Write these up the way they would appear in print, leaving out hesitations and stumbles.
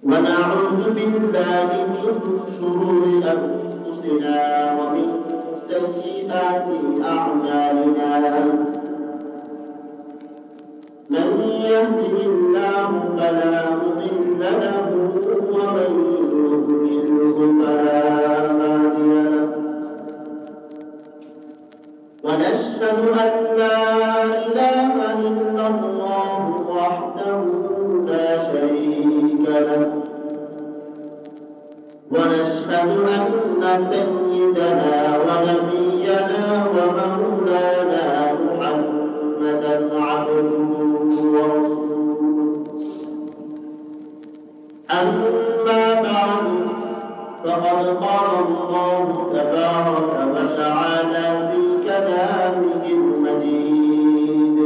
ونعوذ بالله من شرور أنفسنا ومن سيئات أعمالنا من يهده الله فلا مضل له ومن يضلله فلا هادي له ونشهد أن لا إله إلا الله وحده لا شريك له ونشهد أن سيدنا ونبينا ومولانا محمدا عبده ورسوله أما بعد فقد قال الله تبارك وتعالى في كلامه المجيد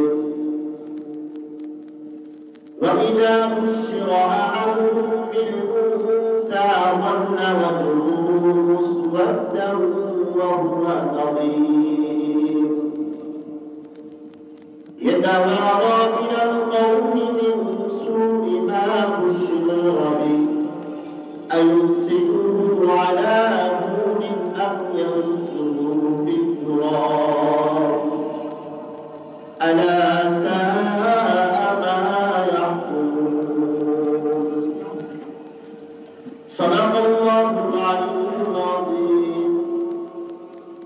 وإذا بشر أحدهم بالأنثى ظل وجهه مسودا وهو كظيم يتوارى من القوم من سوء ما بشر به أيمسكه على هون أم يمسه في التراب ألا ساء ما يحكمون صدق الله العلي العظيم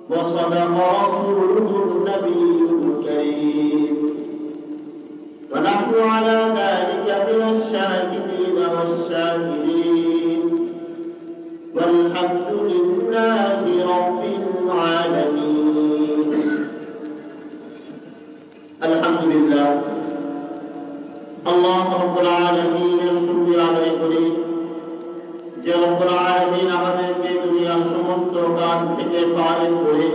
وصدق رسوله النبي الكريم ونحن على ذلك من الشاهدين والشاكرين والحمد لله رب العالمين الحمد لله الله رب العالمين শুকরিয়া আদায় করি যে রব্বুল আলামিন আমাদেরকে দুনিয়ার সমস্ত কাজ থেকে ফারিগ করে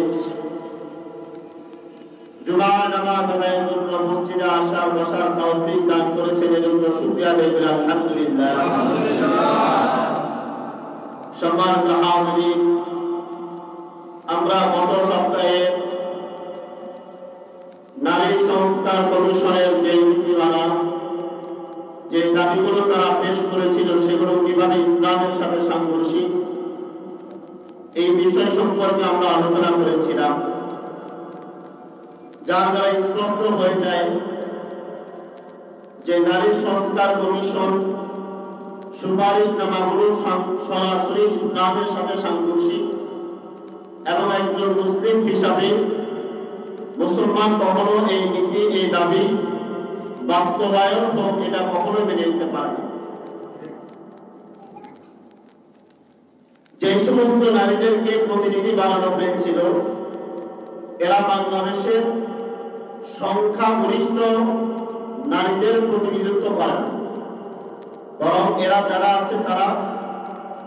জুমার নামাজ আদায়ের জন্য মসজিদে আসার বসার তৌফিক দান করেছেন এজন্য শুকরিয়া আদায় করি আলহামদুলিল্লাহ সম্মানিত হাজিরিন আমরা গত সপ্তাহে নারী সংস্কার কমিশনের যে নীতিমালা যে দাবিগুলো তারা পেশ করেছিল সেগুলো কিভাবে ইসলামের সাথে সাংঘর্ষিক এই বিষয় সম্পর্কে আমরা আলোচনা করেছিলাম যার দ্বারা স্পষ্ট হয়ে যায় যে নারী সংস্কার কমিশন সুপারিশনামাগুলো সরাসরি ইসলামের সাথে সাংঘর্ষিক এবং একজন মুসলিম হিসাবে মুসলমান কখনো এই নীতি এই দাবি বাস্তবায়ন হোক এটা কখনো মেনে নিতে পারে না। যে সমস্ত নারীদেরকে প্রতিনিধি বানানো হয়েছিল এরা বাংলাদেশের সংখ্যাগরিষ্ঠ নারীদের প্রতিনিধিত্ব করে না, বরং এরা যারা আছে তারা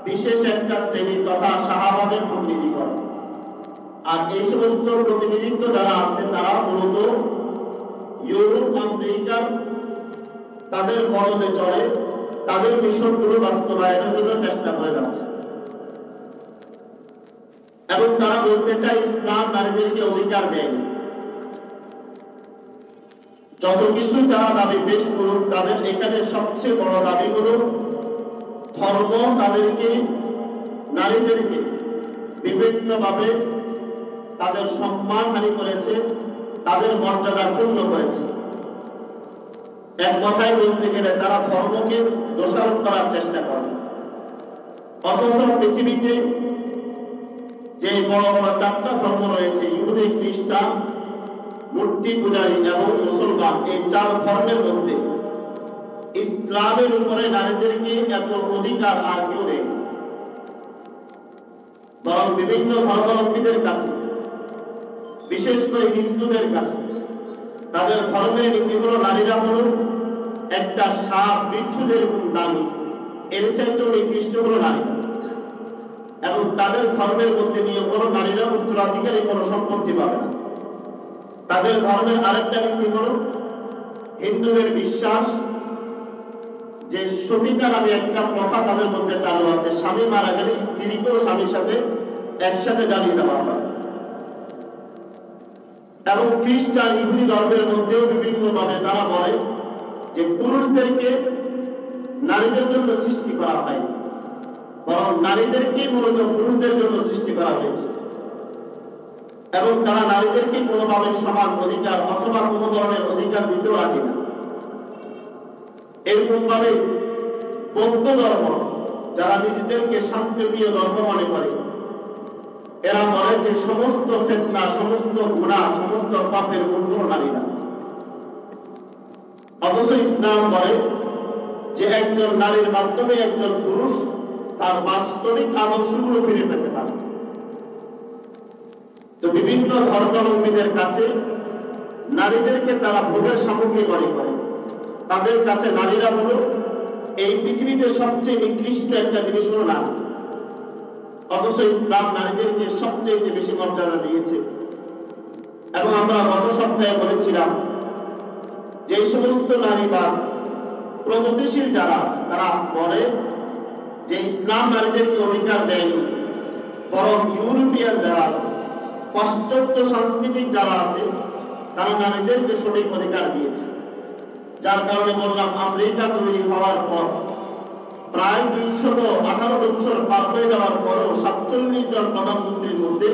বিশেষ একটা শ্রেণী তথা সাহাবাদের প্রতিনিধি করে। আর এই সমস্ত প্রতিনিধিত্ব যারা আছে তারা মূলত ইউরোপ আমেরিকার তাদের বলদে চলে, তাদের মিশনগুলো বাস্তবায়নের জন্য চেষ্টা করে যাচ্ছে এবং তারা বলতে চায় ইসলাম নারীদেরকে অধিকার দেয়নি। যত কিছু তারা দাবি পেশ করুন তাদের এখানে সবচেয়ে বড় দাবি হলো ধর্ম তাদেরকে নারীদেরকে বিভিন্নভাবে তাদের সম্মান হানি করেছে, তাদের মর্যাদা ক্ষুণ্ণ করেছে। এক কথায় বলতে গেলে তারা ধর্মকে দোষারোপ করার চেষ্টা করে। অথচ পৃথিবীতে যে বড় বড় চারটা ধর্ম রয়েছে ইহুদি, খ্রিস্টান, মূর্তি পূজারী এবং মুসলমান, এই চার ধর্মের মধ্যে ইসলামের উপরে নারীদেরকে এত অধিকার আর কেউ নেই। বরং বিভিন্ন ধর্মাবলম্বীদের কাছে, বিশেষ করে হিন্দুদের কাছে, তাদের ধর্মের নীতি হলো নারীরা হলো একটা সাপ বিচ্ছুদের দামি, এর চাইতেও নিকৃষ্ট হলো নারী। এবং তাদের ধর্মের মধ্যে নিয়ে কোনো নারীরা উত্তরাধিকারী কোনো সম্পত্তি পাবে না। তাদের ধর্মের আরেকটা নীতি হলো হিন্দুদের বিশ্বাস যে সতীতা নামে একটা প্রথা তাদের মধ্যে চালু আছে, স্বামী মারা গেলে স্ত্রীকেও স্বামীর সাথে একসাথে জ্বালিয়ে দেওয়া হয়। এবং খ্রিস্টান ইহুদি ধর্মের মধ্যেও বিভিন্নভাবে তারা বলে যে পুরুষদেরকে নারীদের জন্য সৃষ্টি করা হয়, বরং নারীদেরকে মূলত পুরুষদের জন্য সৃষ্টি করা হয়েছে। এবং তারা নারীদেরকে কোনোভাবে সমান অধিকার অথবা কোনো ধরনের অধিকার দিতেও রাজি না। এরকম ভাবে বৌদ্ধ ধর্ম, যারা নিজেদেরকে শান্তিপ্রিয় ধর্ম মনে করে, এরা বলে যে সমস্ত ফিতনা, সমস্ত গুনাহ, সমস্ত পাপের মূল নারীরা। অথচ ইসলাম বলে যে একজন নারীর মাধ্যমে একজন পুরুষ তার বাস্তবিক আদর্শগুলো ফিরে পেতে পারে। তো বিভিন্ন ধর্মাবলম্বীদের কাছে নারীদেরকে তারা ভোগের সামগ্রী মনে করে। তাদের কাছে নারীরা হলো এই পৃথিবীতে সবচেয়ে নিকৃষ্ট একটা জিনিস হলো নারী। অথচ ইসলাম নারীদেরকে সবচেয়ে বেশি মর্যাদা দিয়েছে। এবং আমরা গত সপ্তাহে বলেছিলাম যে এই সমস্ত নারী বা প্রগতিশীল যারা আছে তারা বলে যে ইসলাম নারীদেরকে অধিকার দেয়নি, বরং ইউরোপিয়ান যারা আছে, পাশ্চাত্য সাংস্কৃতিক যারা আছে, তারা নারীদেরকে সঠিক অধিকার দিয়েছে। যার কারণে বললাম আমেরিকা তৈরি হওয়ার পর প্রায় 218 বছর পার হয়ে যাওয়ার পরেও 47 জন প্রধানমন্ত্রীর মধ্যে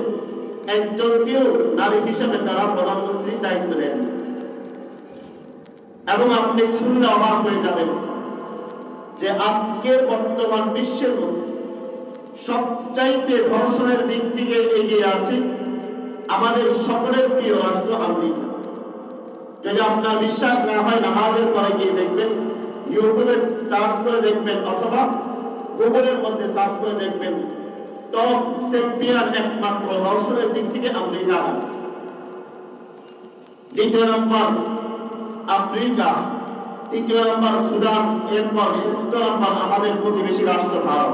একজনকেও নারী হিসেবে তারা প্রধানমন্ত্রীর দায়িত্ব নেন। এবং আপনি শুনলে অবাক হয়ে যাবেন যে আজকের বর্তমান বিশ্বের মধ্যে সবচাইতে ধর্ষণের দিক থেকে এগিয়ে আছে আমাদের সকলের প্রিয় রাষ্ট্র আমেরিকা। যদি আপনার বিশ্বাস না হয়, নামাজের পরে গিয়ে দেখবেন, ইউটিউবে সার্চ করে দেখবেন অথবা গুগলের মধ্যে সার্চ করে দেখবেন, টপ চ্যাম্পিয়ন একমাত্র ধর্ষণের দিক থেকে আমেরিকা। দ্বিতীয় নম্বর আফ্রিকা, তৃতীয় নম্বর সুদান, এরপর চতুর্থ নম্বর আমাদের প্রতিবেশী রাষ্ট্র ভারত।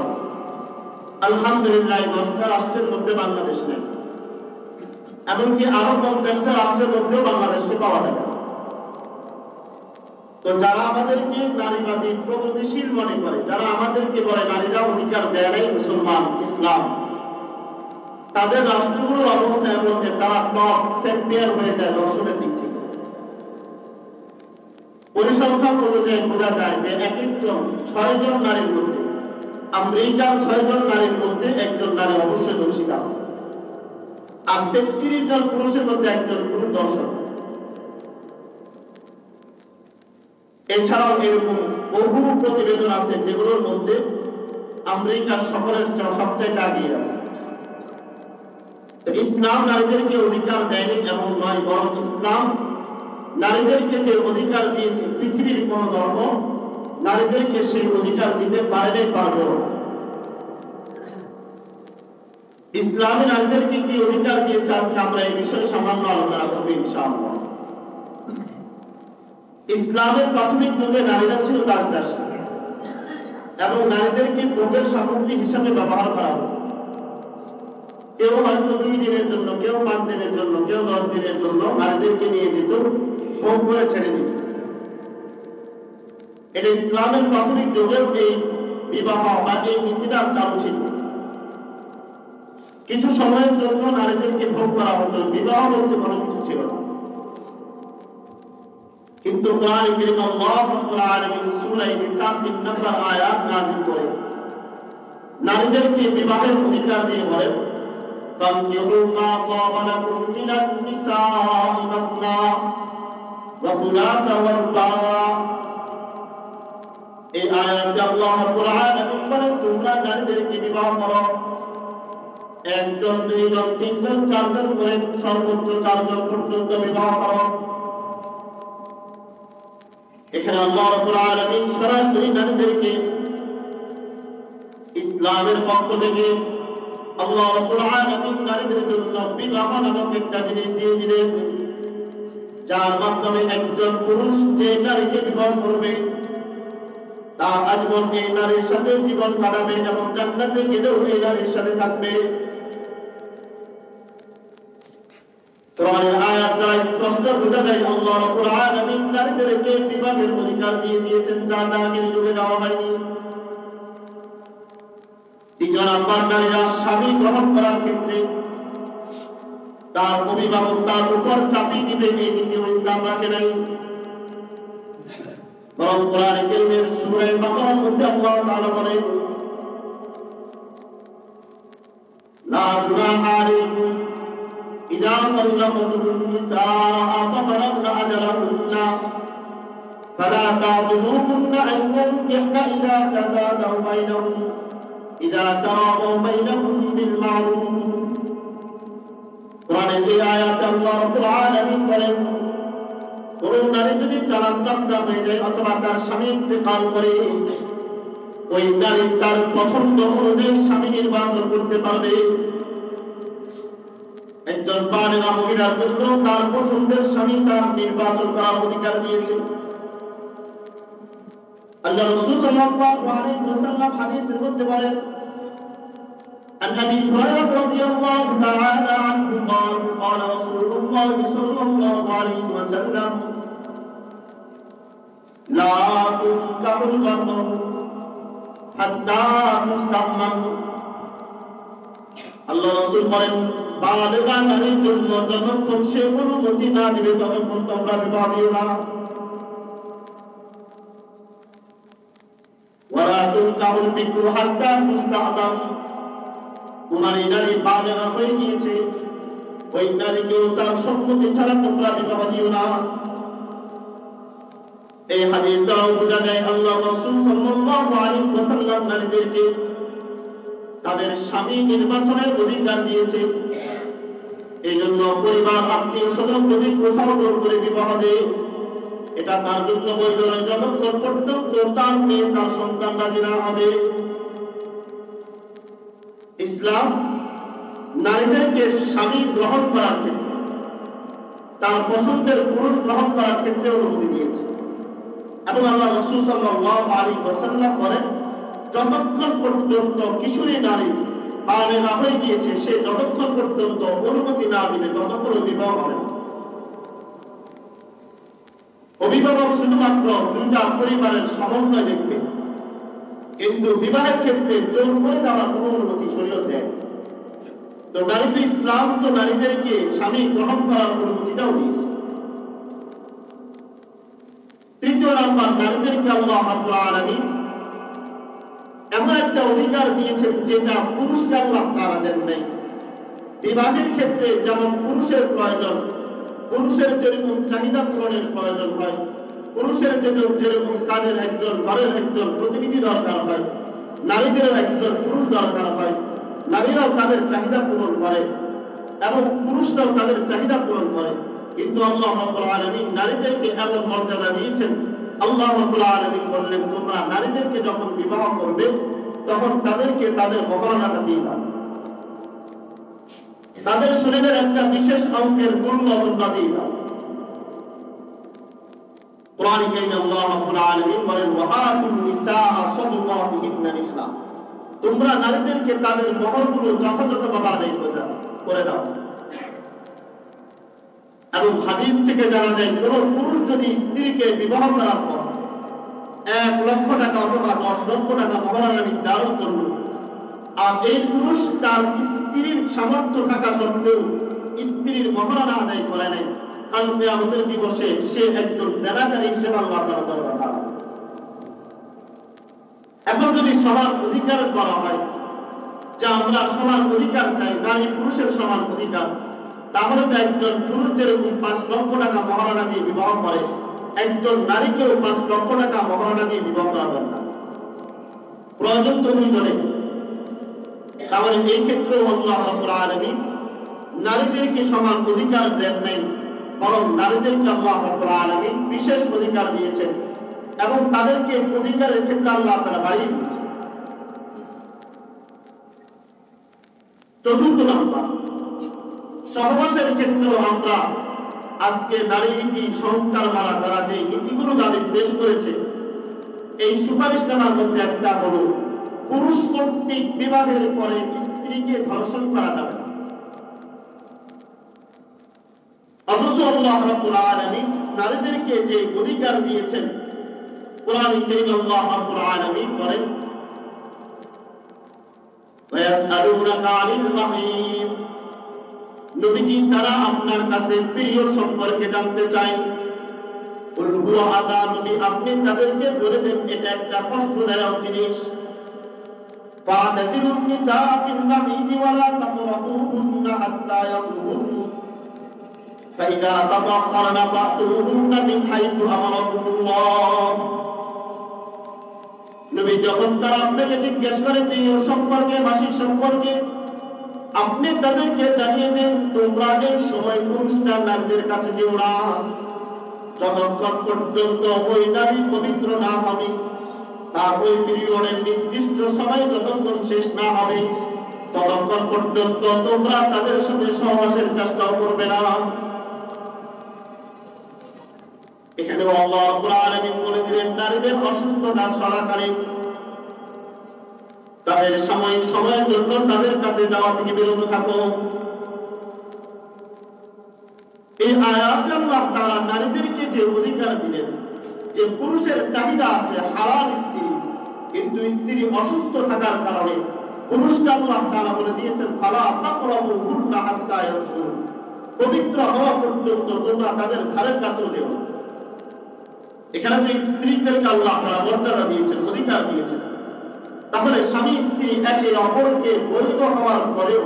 আলহামদুলিল্লাহ, 10টা রাষ্ট্রের মধ্যে বাংলাদেশ নেই। এমনকি আরো 50টা রাষ্ট্রের মধ্যেও বাংলাদেশকে পাওয়া যাবে। তো যারা আমাদেরকে নারীবাদী প্রগতিশীল মনে করে, যারা আমাদেরকে বলে নারীরা অধিকার দেয় নাই মুসলমান ইসলাম, তাদের রাষ্ট্রগুলোর অবস্থা এমন যে তারা টপ চ্যাম্পিয়ন হয়ে যায় দর্শনের দিক থেকে। পরিসংখ্যান অনুযায়ী বোঝা যায় যে এক একজন 6 জন নারীর মধ্যে, আমেরিকার 6 জন নারীর মধ্যে একজন নারী অবশ্যই দর্শিতা, আর 33 জন পুরুষের মধ্যে একজন পুরুষ দর্শক। এছাড়াও এরকম বহু প্রতিবেদন আছে যেগুলোর মধ্যে আমেরিকার সকলের সবচেয়ে এগিয়ে আছে। ইসলাম নারীদেরকে অধিকার দেয়নি এমন নয়, বরং ইসলাম নারীদেরকে যে অধিকার দিয়েছে পৃথিবীর কোন ধর্ম নারীদেরকে সেই অধিকার দিতে পারেনি, পারবে না। ইসলামী নারীদেরকে কি অধিকার দিয়েছে আজকে আমরা এই বিষয়ে সামান্য আলোচনা করব ইনশাআল্লাহ। ইসলামের প্রাথমিক যুগে নারীরা ছিল দাসদাসী এবং নারীদেরকে ভোগের সামগ্রী হিসাবে ব্যবহার করা হতো। কেউ হয়তো 2 দিনের জন্য, কেউ 5 দিনের জন্য, কেউ 10 দিনের জন্য নারীদেরকে নিয়ে যেত, ভোগ করে ছেড়ে দিত। এটা ইসলামের প্রাথমিক যুগের এই বিবাহ বা এই নীতিটা চালু ছিল। কিছু সময়ের জন্য নারীদেরকে ভোগ করা হতো, বিবাহ বলতে কোনো কিছু ছিল না। কিন্তু কোরআন কারীম আল্লাহ রাব্বুল আলামিন সূরা নিসা 3 নম্বর আয়াত নাযিল করে নারীদেরকে বিবাহের অধিকার দিয়ে বলেন, فَانكِحُوا مَا طَابَ لَكُم مِّنَ النِّسَاءِ مَثْنَى وَثُلَاثَ وَرُبَاعَ। এই আয়াতে আল্লাহ রাব্বুল আলামিন বলেন, তোমরা নারীদেরকে বিবাহ করো, 1 জন, 2 জন, 3 জন, 4 জন করে সর্বোচ্চ 4 জন পর্যন্ত বিবাহ করো। এখানে আল্লাহ রাব্বুল আলামিন সরাসরি নারীদেরকে ইসলামের পক্ষ থেকে আল্লাহ রাব্বুল আলামিন নারীদের জন্য বিবাহ নামক একটা জিনিস দিয়ে দিলেন, যার মাধ্যমে একজন পুরুষ যে নারীকে বিবাহ করবে তার আজীবন এই নারীর সাথে জীবন কাটাবে এবং জান্নাতে গেলেও এই নারীর সাথে থাকবে। কোরআনের আয়াত দ্বারা স্পষ্ট বোঝা যায় আল্লাহ রাব্বুল আলামিন নারীদেরকে বিবাহের অধিকার দিয়ে দিয়েছেন, যা আগের যুগে দেওয়া হয়নি। দ্বিতীয় নাম্বার, নারীরা স্বামী গ্রহণ করার ক্ষেত্রে তার অভিভাবক তার উপর চাপিয়ে দিবে এই নীতিও ইসলাম রাখে নাই। বরং কোরআনে কারীমের সূরা বাকারার মধ্যে আল্লাহ তাআলা বলেন লা জুনাহা আলাইকুম ইযা তাল্লাকতুম নিসাআ ফাবালাগনা আজালাহুন্না ফালা তা'দুলুহুন্না আন ইয়ানকিহনা ইযা তাযাদাউ বাইনাহুম ইযা তারাদাউ বাইনাহুম বিল মা'রুফ। কোরআনের এই আয়াতে আল্লাহ রাব্বুল আলামিন বলেন কোন নারী যদি তালাকপ্রাপ্ত হয়ে যায় অথবা তার স্বামী ইন্তেকাল করে, ওই নারী তার পছন্দ অনুযায়ী স্বামী নির্বাচন করতে পারবে। একজন বালিগা মহিলার জন্য তার পছন্দের স্বামী তার নির্বাচন করার অধিকার দিয়েছে। আল্লাহ রাসূল সাল্লাল্লাহু আলাইহি ওয়াসাল্লাম হাদিসের মধ্যে বলেন عن أبي هريرة رضي الله تعالى عنه قال قال رسول الله صلى الله عليه وسلم لا تنكح المرأة حتى تستأمن। আল্লাহ রাসূল বলেন বালিগা নারীর জন্য যতক্ষণ সে অনুমতি না দিবে ততক্ষণ তোমরা বিবাহ দিও না। ওয়ালা তুনকাহুল বিকরু হাত্তা তুস্তাযান। কুমারী নারী বালিগা হয়ে গিয়েছে, ওই নারীকেও তার সম্মতি ছাড়া তোমরা বিবাহ দিও না। এই হাদিস দ্বারা বোঝা যায় আল্লাহ রাসূল সাল্লাল্লাহু আলাইহি ওয়াসাল্লাম নারীদেরকে তাদের স্বামী নির্বাচনের অধিকার দিয়েছে। এই জন্য পরিবার আত্মীয় স্বজন যদি কোথাও জোর করে বিবাহ দেয়, এটা তার জন্য বৈধ নয় যতক্ষণ পর্যন্ত তার মেয়ে তার সন্তান রাজি না হবে। ইসলাম নারীদেরকে স্বামী গ্রহণ করার ক্ষেত্রে, তার পছন্দের পুরুষ গ্রহণ করার ক্ষেত্রে অনুমতি দিয়েছে। এবং আল্লাহ রাসূল সাল্লাল্লাহু আলাইহি ওয়াসাল্লাম বলেন যতক্ষণ পর্যন্ত কিশোরী নারী বালিগা হয়ে গিয়েছে সে যতক্ষণ পর্যন্ত অনুমতি না দিবে ততক্ষণ বিবাহ হবে না। অভিভাবক শুধুমাত্র দুইটা পরিবারের সমন্বয় দেখবে, কিন্তু বিবাহের ক্ষেত্রে জোর করে দেওয়ার কোনো অনুমতি শরীয়ত দেয়। তো নারী তো ইসলাম তো নারীদেরকে স্বামী গ্রহণ করার অনুমতিটাও দিয়েছে। তৃতীয় নাম্বার, নারীদেরকে আল্লাহ রাব্বুল আলামিন এমন একটা অধিকার দিয়েছেন যেটা পুরুষকে আল্লাহ তাআলা দেন নাই। বিবাহের ক্ষেত্রে যেমন পুরুষের প্রয়োজন, পুরুষের যেরকম চাহিদা পূরণের প্রয়োজন হয়, পুরুষের যেরকম কাজের একজন ঘরের একজন প্রতিনিধি দরকার হয়, নারীদেরও একজন পুরুষ দরকার হয়। নারীরাও তাদের চাহিদা পূরণ করে এবং পুরুষরাও তাদের চাহিদা পূরণ করে। কিন্তু আল্লাহ রাব্বুল আলামিন নারীদেরকে এমন মর্যাদা দিয়েছেন, আল্লাহ রাব্বুল আলামিন বললেন তোমরা নারীদেরকে যখন বিবাহ করবে তখন তাদেরকে তাদের মহারণাটা দিয়ে দাও, তাদের শরীরের একটা বিশেষ অঙ্গের মূল্য তোমরা দিয়ে দাও। কোরআনে কারীমে আল্লাহ রাব্বুল আলামিন বলেন ওয়াআতুন নিসাআ সাদকাতিহিন্না নিহলা, তোমরা নারীদেরকে তাদের মহরগুলো যথাযথভাবে আদায় করে দাও। এবং হাদিস থেকে জানা যায় কোন পুরুষ যদি স্ত্রীকে বিবাহ করার পর 1 লক্ষ টাকা অথবা 10 লক্ষ টাকা মহারণা নির্ধারণ করল, আর এই পুরুষ তার স্ত্রীর সামর্থ্য থাকা সত্ত্বেও স্ত্রীর মহারণা আদায় করে নাই, কাল কিয়ামতের দিবসে সে একজন জিনাকারী হিসেবে আল্লাহ তাআলার দরবারে দাঁড়াবে। এখন যদি সমান অধিকার করা হয়, যে আমরা সমান অধিকার চাই, নারী পুরুষের সমান অধিকার, তাহলে তো একজন পুরুষ যেরকম 5 লক্ষ টাকা মহারণা দিয়ে বিবাহ করে, একজন নারীকেও 5 লক্ষ টাকা মহারণা দিয়ে বিবাহ করা দরকার। প্রয়োজন তো দুইজনে। তাহলে এই ক্ষেত্রে আল্লাহ রাব্বুল আলামিন নারীদেরকে সমান অধিকার দেন নাই, বরং নারীদেরকে আল্লাহ রাব্বুল আলামিন বিশেষ অধিকার দিয়েছেন এবং তাদেরকে অধিকারের ক্ষেত্রে আল্লাহ তাআলা বাড়িয়ে দিয়েছেন। চতুর্থ নাম্বার, সহবাসের ক্ষেত্রেও আমরা আজকে নারী নীতি সংস্কার মারা তারা যে নীতিগুলো দাবি পেশ করেছে, এই সুপারিশনামার মধ্যে একটা হলো পুরুষ কর্তৃক বিবাহের পরে স্ত্রীকে ধর্ষণ করা যাবে না। অথচ আল্লাহ রাব্বুল আলামিন নারীদেরকে যে অধিকার দিয়েছেন, কোরআনে কারীমে আল্লাহ রাব্বুল আলামিন বলেন ওয়ায়াসআলুনাকা আনিল মাহিদ, নবীজি তারা আপনার কাছে পিরিয়ড সম্পর্কে জানতে চায়। কুল হুয়া আযা, নবী আপনি তাদেরকে বলে দেন এটা একটা কষ্টদায়ক জিনিস। ফাতাজিলুন নিসা ফিল মাহিদি ওয়া লা তাকরাবুহুন্না হাত্তা ইয়াতুহুন ফাইদা তাতাহহারনা ফাতুহুন্না মিন হাইথু আমারাকুমুল্লাহ। নবী যখন তারা আপনাকে জিজ্ঞেস করে প্রিয় সম্পর্কে, মাসিক সম্পর্কে, আপনি তাদেরকে জানিয়ে দেন তোমরা এই সময় পুরুষরা নারীদের কাছে যেও না যতক্ষণ পর্যন্ত ওই নারী পবিত্র না হবে, তার ওই পিরিয়ডের নির্দিষ্ট সময় যতক্ষণ শেষ না হবে ততক্ষণ পর্যন্ত তোমরা তাদের সাথে সহবাসের চেষ্টাও করবে না। এখানে আল্লাহ রাব্বুল আলামিন বলে দিলেন নারীদের অসুস্থতা চলাকালীন তাদের সময়ের জন্য তাদের কাছে যাওয়া থেকে বিরত থাকো। এই আয়াতে আল্লাহ তাআলা নারীদেরকে যে অধিকার দিলেন, যে পুরুষের চাহিদা আছে হালাল স্ত্রী, কিন্তু স্ত্রী অসুস্থ থাকার কারণে পুরুষকে আল্লাহ তাআলা বলে দিয়েছেন ফালা তাকরাবুহুন্না হাত্তা ইয়াতুহুন, পবিত্র হওয়া পর্যন্ত তোমরা তাদের ধারের কাছেও যেও না। এখানে যে স্ত্রীদেরকে আল্লাহ তাআলা মর্যাদা দিয়েছেন, অধিকার দিয়েছেন, তাহলে স্বামী স্ত্রী একে অপরকে বৈধ হওয়ার পরেও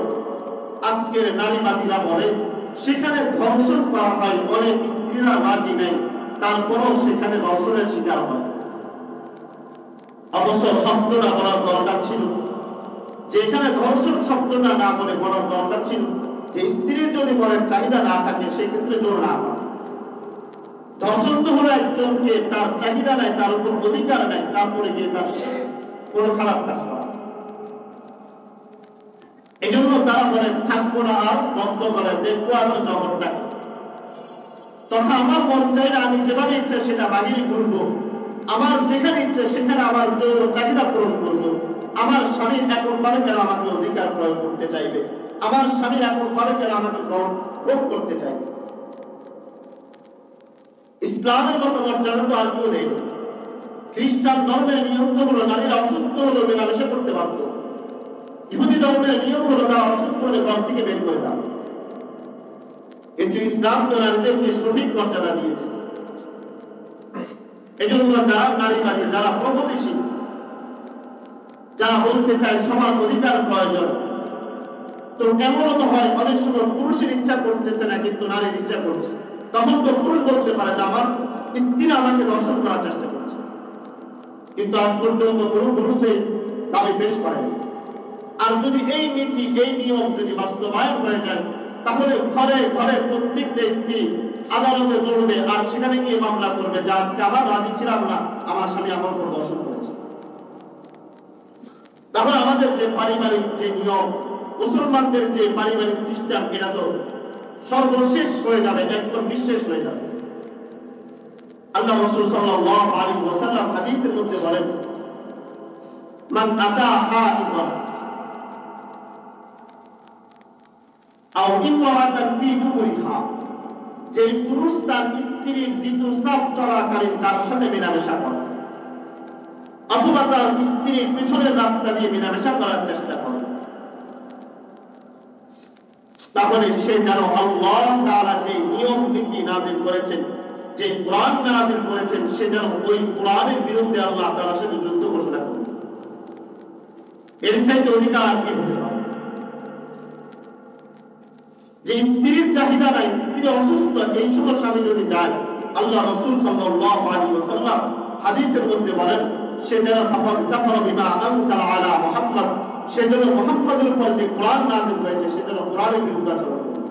আজকের নারীবাদীরা বলে সেখানে ধর্ষণ করা হয়, অনেক স্ত্রীরা রাজি নেই, তারপরও সেখানে ধর্ষণের শিকার হয়। অবশ্য শব্দটা বলার দরকার ছিল যে এখানে ধর্ষণ শব্দটা না বলে বলার দরকার ছিল যে স্ত্রীর যদি মনের চাহিদা না থাকে সেক্ষেত্রে জোর না হয়। ধর্ষণ তো হলো একজনকে তার চাহিদা নাই, তার উপর অধিকার নাই, তারপরে গিয়ে তার কোনো খারাপ কাজ করা। এই জন্য তারা বলে থাকবো না আর বন্ধ করে দেখবো আমার জগৎটাকে, তথা আমার মন চাইলে আমি যেভাবে ইচ্ছা সেটা বাহিরে ঘুরবো, আমার যেখানে ইচ্ছা সেখানে আমার জোর চাহিদা পূরণ করবো। আমার স্বামী এখন পারে কেন আমাকে অধিকার প্রয়োগ করতে চাইবে, আমার স্বামী এখন পারে কেন আমাকে ভোগ করতে চাইবে। ইসলামের মতো মর্যাদা তো আর কেউ দেয় না। খ্রিস্টান ধর্মের নিয়ম তো হলো নারীরা অসুস্থ হলো মেলামেশা করতে পারত, ইহুদি ধর্মের নিয়ম হলো তারা অসুস্থ হলে ঘর থেকে বের করে দাও। কিন্তু ইসলাম তো নারীদেরকে সঠিক মর্যাদা দিয়েছে। এই জন্য যারা নারীবাদী, যারা প্রগতিশীল, যারা বলতে চায় সমান অধিকার প্রয়োজন, তো কেমন তো হয় অনেক সময় পুরুষের ইচ্ছা করতেছে না কিন্তু নারীর ইচ্ছা করছে, তখন তো পুরুষ বলতে পারে যে আমার স্ত্রী আমাকে দর্শন করার চেষ্টা করছে, কিন্তু আজ পর্যন্ত কোনো পুরুষই দাবি পেশ করেনি। আর যদি এই নীতি, এই নিয়ম যদি বাস্তবায়ন হয়ে যায় তাহলে ঘরে ঘরে প্রত্যেকটা স্ত্রী আদালতে দৌড়বে আর সেখানে গিয়ে মামলা করবে যে আজকে আবার রাজি ছিলাম না, আমার স্বামী আমার উপর দর্শন করেছে। তাহলে আমাদের যে পারিবারিক যে নিয়ম, মুসলমানদের যে পারিবারিক সিস্টেম, এটা তো সর্বশেষ হয়ে যাবে, একদম নিঃশেষ হয়ে যাবে। আল্লাহ রাসূল সাল্লাল্লাহু আলাইহি ওয়াসাল্লাম হাদিসের মধ্যে বলেন মান আতা হাইজান আও ইমরাতান ফি দুবুরিহা, যে পুরুষ তার স্ত্রীর ঋতুস্রাব চলাকালীন তার সাথে মেলামেশা করে অথবা তার স্ত্রীর পিছনের রাস্তা দিয়ে মেলামেশা করার চেষ্টা করে, তাহলে সে যেন আল্লাহ তাআলা যে নিয়ম নীতি নাযিল করেছেন, যে কোরআন নাযিল করেছেন, সে যেন ওই কোরআনের বিরুদ্ধে আল্লাহ তাআলার সাথে যুদ্ধ ঘোষণা করে। এর চাইতে অধিকার কি হতে পারে? যে স্ত্রীর চাহিদা নাই, স্ত্রী অসুস্থ, এই সময় স্বামী যদি যায়, আল্লাহ রাসূল সাল্লাল্লাহু আলাইহি ওয়াসাল্লাম হাদিসের মধ্যে বলেন সে যেন ফাকাদ কাফারা বিমা আনজালা আলা মুহাম্মদ, সে যেন মুহাম্মদের উপর যে কোরআন নাযিল হয়েছে সে যেন কোরআনের বিরুদ্ধে আচরণ করে।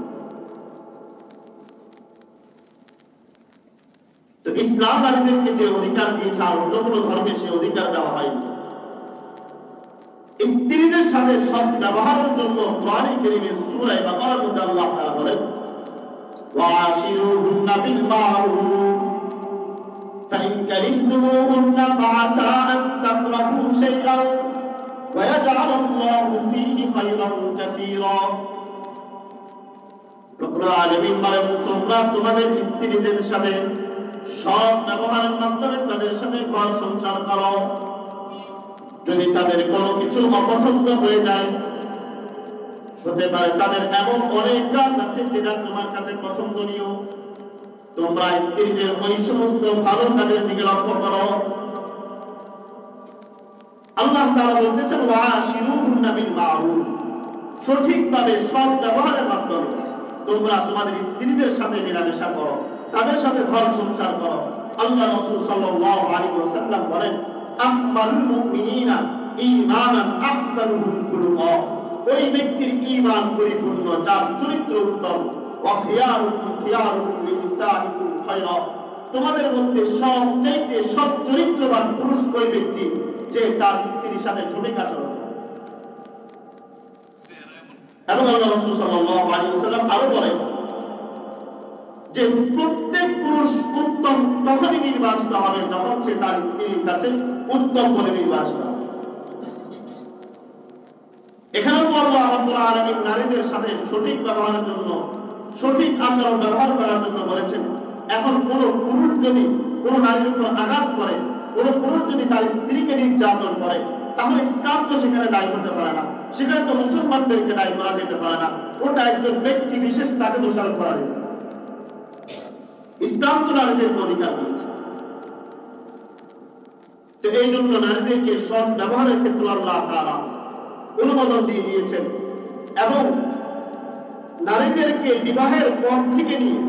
তো ইসলাম নারীদেরকে যে অধিকার দিয়েছে আর অন্য কোনো ধর্মে সে অধিকার দেওয়া হয়নি। স্ত্রীদের সাথে সৎ ব্যবহারের জন্য কোরআনে কারীমে সূরা বাকারার মধ্যে আল্লাহ তাআলা বলেন ওয়াশিরুহুন্না বিল মারুফ ফাইন কারিহতুমুহুন্না ফাআসা আন তাকরাহু শাইআন ওয়া ইয়াজআলুল্লাহু ফীহি খায়রান কাসীরা। রব্বুল আলামিন বলেন তোমরা তোমাদের স্ত্রীদের সাথে সৎ ব্যবহারের মাধ্যমে তাদের সাথে ঘর সংসার করো। যদি তাদের কোনো কিছু অপছন্দ হয়ে যায়, হতে পারে তাদের এমন অনেক কাজ আছে যেটা তোমার কাছে পছন্দনীয়, তোমরা স্ত্রীদের ওই সমস্ত ভালো কাজের দিকে লক্ষ্য করো। আল্লাহ তাআলা বলতেছেন ওয়াশিরুহুন্না বিল মারুফ, সঠিকভাবে সৎ ব্যবহারের মাধ্যমে তোমরা তোমাদের স্ত্রীদের সাথে মেলামেশা করো, তাদের সাথে ঘর সংসার করো। আল্লাহ রাসূল সাল্লাল্লাহু আলাইহি ওয়াসাল্লাম বলেন আকমালুল মুমিনিনা ঈমানান আহসানুহুম খুলুকা, ওই ব্যক্তির ঈমান পরিপূর্ণ যার চরিত্র উত্তম। ওয়া খিয়ারুকুম খিয়ারুকুম লিনিসাইকুম খায়রা, তোমাদের মধ্যে সবচেয়ে সৎ চরিত্রবান পুরুষ ওই ব্যক্তি যে তার স্ত্রীর সাথে সঠিক আচরণ করে। এবং আল্লাহ রাসূল সাল্লাল্লাহু আলাইহি ওয়াসাল্লাম আরো বলেন যে প্রত্যেক পুরুষ উত্তম তখনই নির্বাচিত হবে যখন সে তার স্ত্রীর কাছে উত্তম বলে নির্বাচিত হবে। এখানে তো আল্লাহ রাব্বুল আলামিন নারীদের সাথে সঠিক ব্যবহারের জন্য, সঠিক আচরণ ব্যবহার করার জন্য বলেছেন। এখন কোন পুরুষ যদি কোন নারীর উপর আঘাত করে, কোন পুরুষ যদি তার স্ত্রীকে নির্যাতন করে, তাহলে ইসলাম তো সেখানে দায়ী হতে পারে না, সেখানে তো মুসলমানদেরকে দায়ী করা যেতে পারে না, ওটা একজন ব্যক্তি বিশেষ তাকে দোষারোপ করা যেতে পারে। ইসলাম তো নারীদেরকে অধিকার দিয়েছে। তো এই জন্য নারীদেরকে সৎ ব্যবহারের ক্ষেত্রে আল্লাহ তাআলা অনুমোদন দিয়ে দিয়েছেন। এবং নারীদেরকে বিবাহের পর থেকে নিয়ে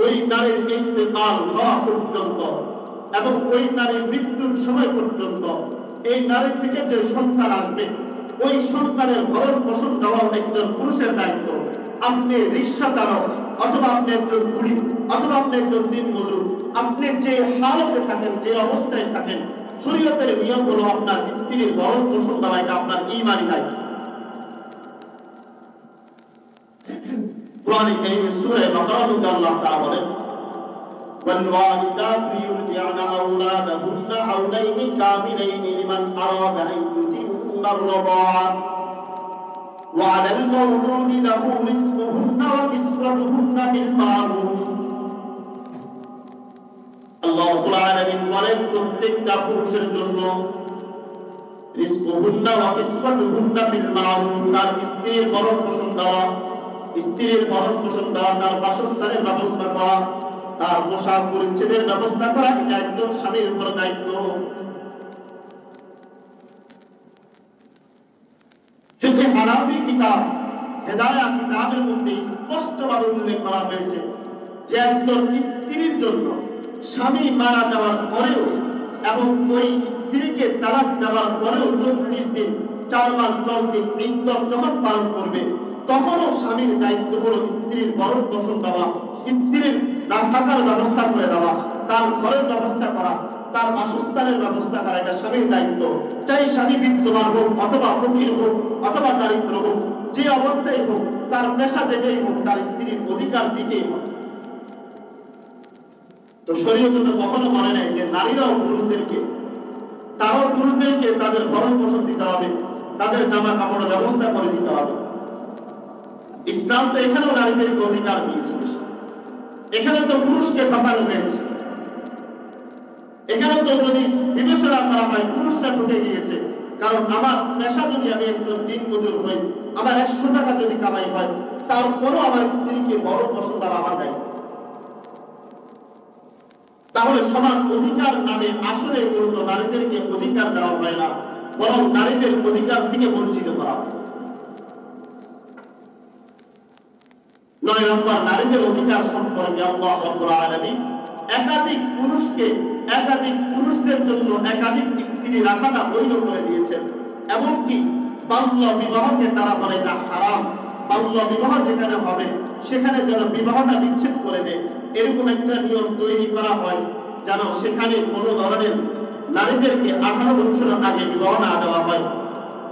ওই নারীর ইন্তেকাল হওয়া পর্যন্ত এবং ওই নারীর মৃত্যুর সময় পর্যন্ত এই নারীর থেকে যে সন্তান আসবে ওই সন্তানের ভরণ পোষণ দেওয়া একজন পুরুষের দায়িত্ব। আপনি রিক্সা চালক অথবা আপনি একজন কুলি অথবা আপনি একজন দিনমজুর, আপনি যে হালতে থাকেন, যে অবস্থায় থাকেন, শরীয়তের নিয়ম হলো আপনার স্ত্রীর ভরণ পোষণ দেওয়া, এটা আপনার ঈমানি দায়িত্ব। কোরআনে কারীমে সূরা বাকারার মধ্যে আল্লাহ তাআলা বলেন والوالدات يرضعن أولادهن حولين كاملين لمن أراد أن يتم الرضاعة وعلى المولود له رزقهن وكسوتهن بالمعروف। আল্লাহ রাব্বুল আলামিন বলেন প্রত্যেকটা পুরুষের জন্য রিজকুহুন্না ওয়া কিসওয়াতুহুন্না বিল মারুফ, তার স্ত্রীর ভরণ পোষণ দেওয়া, স্ত্রীর ভরণ পোষণ দেওয়া, তার বাসস্থানের ব্যবস্থা করা, তার পোশাক পরিচ্ছদের ব্যবস্থা করা, এটা একজন স্বামীর উপর দায়িত্ব। ফিকহে হানাফি কিতাব হেদায়াত কিতাবের মধ্যে স্পষ্টভাবে উল্লেখ করা হয়েছে যে একজন স্ত্রীর জন্য স্বামী মারা যাওয়ার পরেও এবং ওই স্ত্রীকে তালাক দেওয়ার পরেও 34 দিন 4 মাস 10 দিন ইদ্দত যখন পালন করবে তখনও স্বামীর দায়িত্ব হলো স্ত্রীর ভরণ পোষণ দেওয়া, স্ত্রীর থাকার ব্যবস্থা করে দেওয়া, তার ঘরের ব্যবস্থা করা, তার বাসস্থানের ব্যবস্থা করা, এটা স্বামীর দায়িত্ব। চাই স্বামী বিদ্যমান হোক অথবা ফকির হোক অথবা দারিদ্র হোক, যে অবস্থায় হোক, তার পেশা যেটাই হোক, তার স্ত্রীর অধিকার দিতেই হবে। তো শরীয়ত তো কখনো বলে নাই যে নারীরাও পুরুষদেরকে তাদের ভরণ পোষণ দিতে হবে, তাদের জামা কাপড়ের ব্যবস্থা করে দিতে হবে। ইসলাম তো এখানেও নারীদেরকে অধিকার দিয়েছে। এখানে তো পুরুষকে ঠকানো হয়েছে, এখানে তো যদি বিবেচনা করা হয় পুরুষটা ঠকে গিয়েছে। কারণ আমার পেশা যদি আমি একজন দিনমজুর হই, আমার 100 টাকা যদি কামাই হয়, তারপরও আমার স্ত্রীকে ভরণ পোষণ দেওয়া আমার দায়িত্ব। তাহলে সমান অধিকার নামে আসলে মূলত নারীদেরকে অধিকার দেওয়া হয় না, বরং নারীদের অধিকার থেকে বঞ্চিত করা হয়। 9 নম্বর, নারীদের অধিকার সম্পর্কে আল্লাহ রাব্বুল আলামিন একাধিক পুরুষদের জন্য একাধিক স্ত্রী রাখাটা বৈধ করে দিয়েছেন। এমনকি বাল্য বিবাহকে তারা বলে এটা হারাম। বাল্য বিবাহ যেখানে হবে সেখানে যেন বিবাহটা বিচ্ছেদ করে দেয়, এরকম একটা নিয়ম তৈরি করা হয় যেন সেখানে কোনো ধরনের নারীদেরকে 18 বছর আগে বিবাহ না দেওয়া হয়।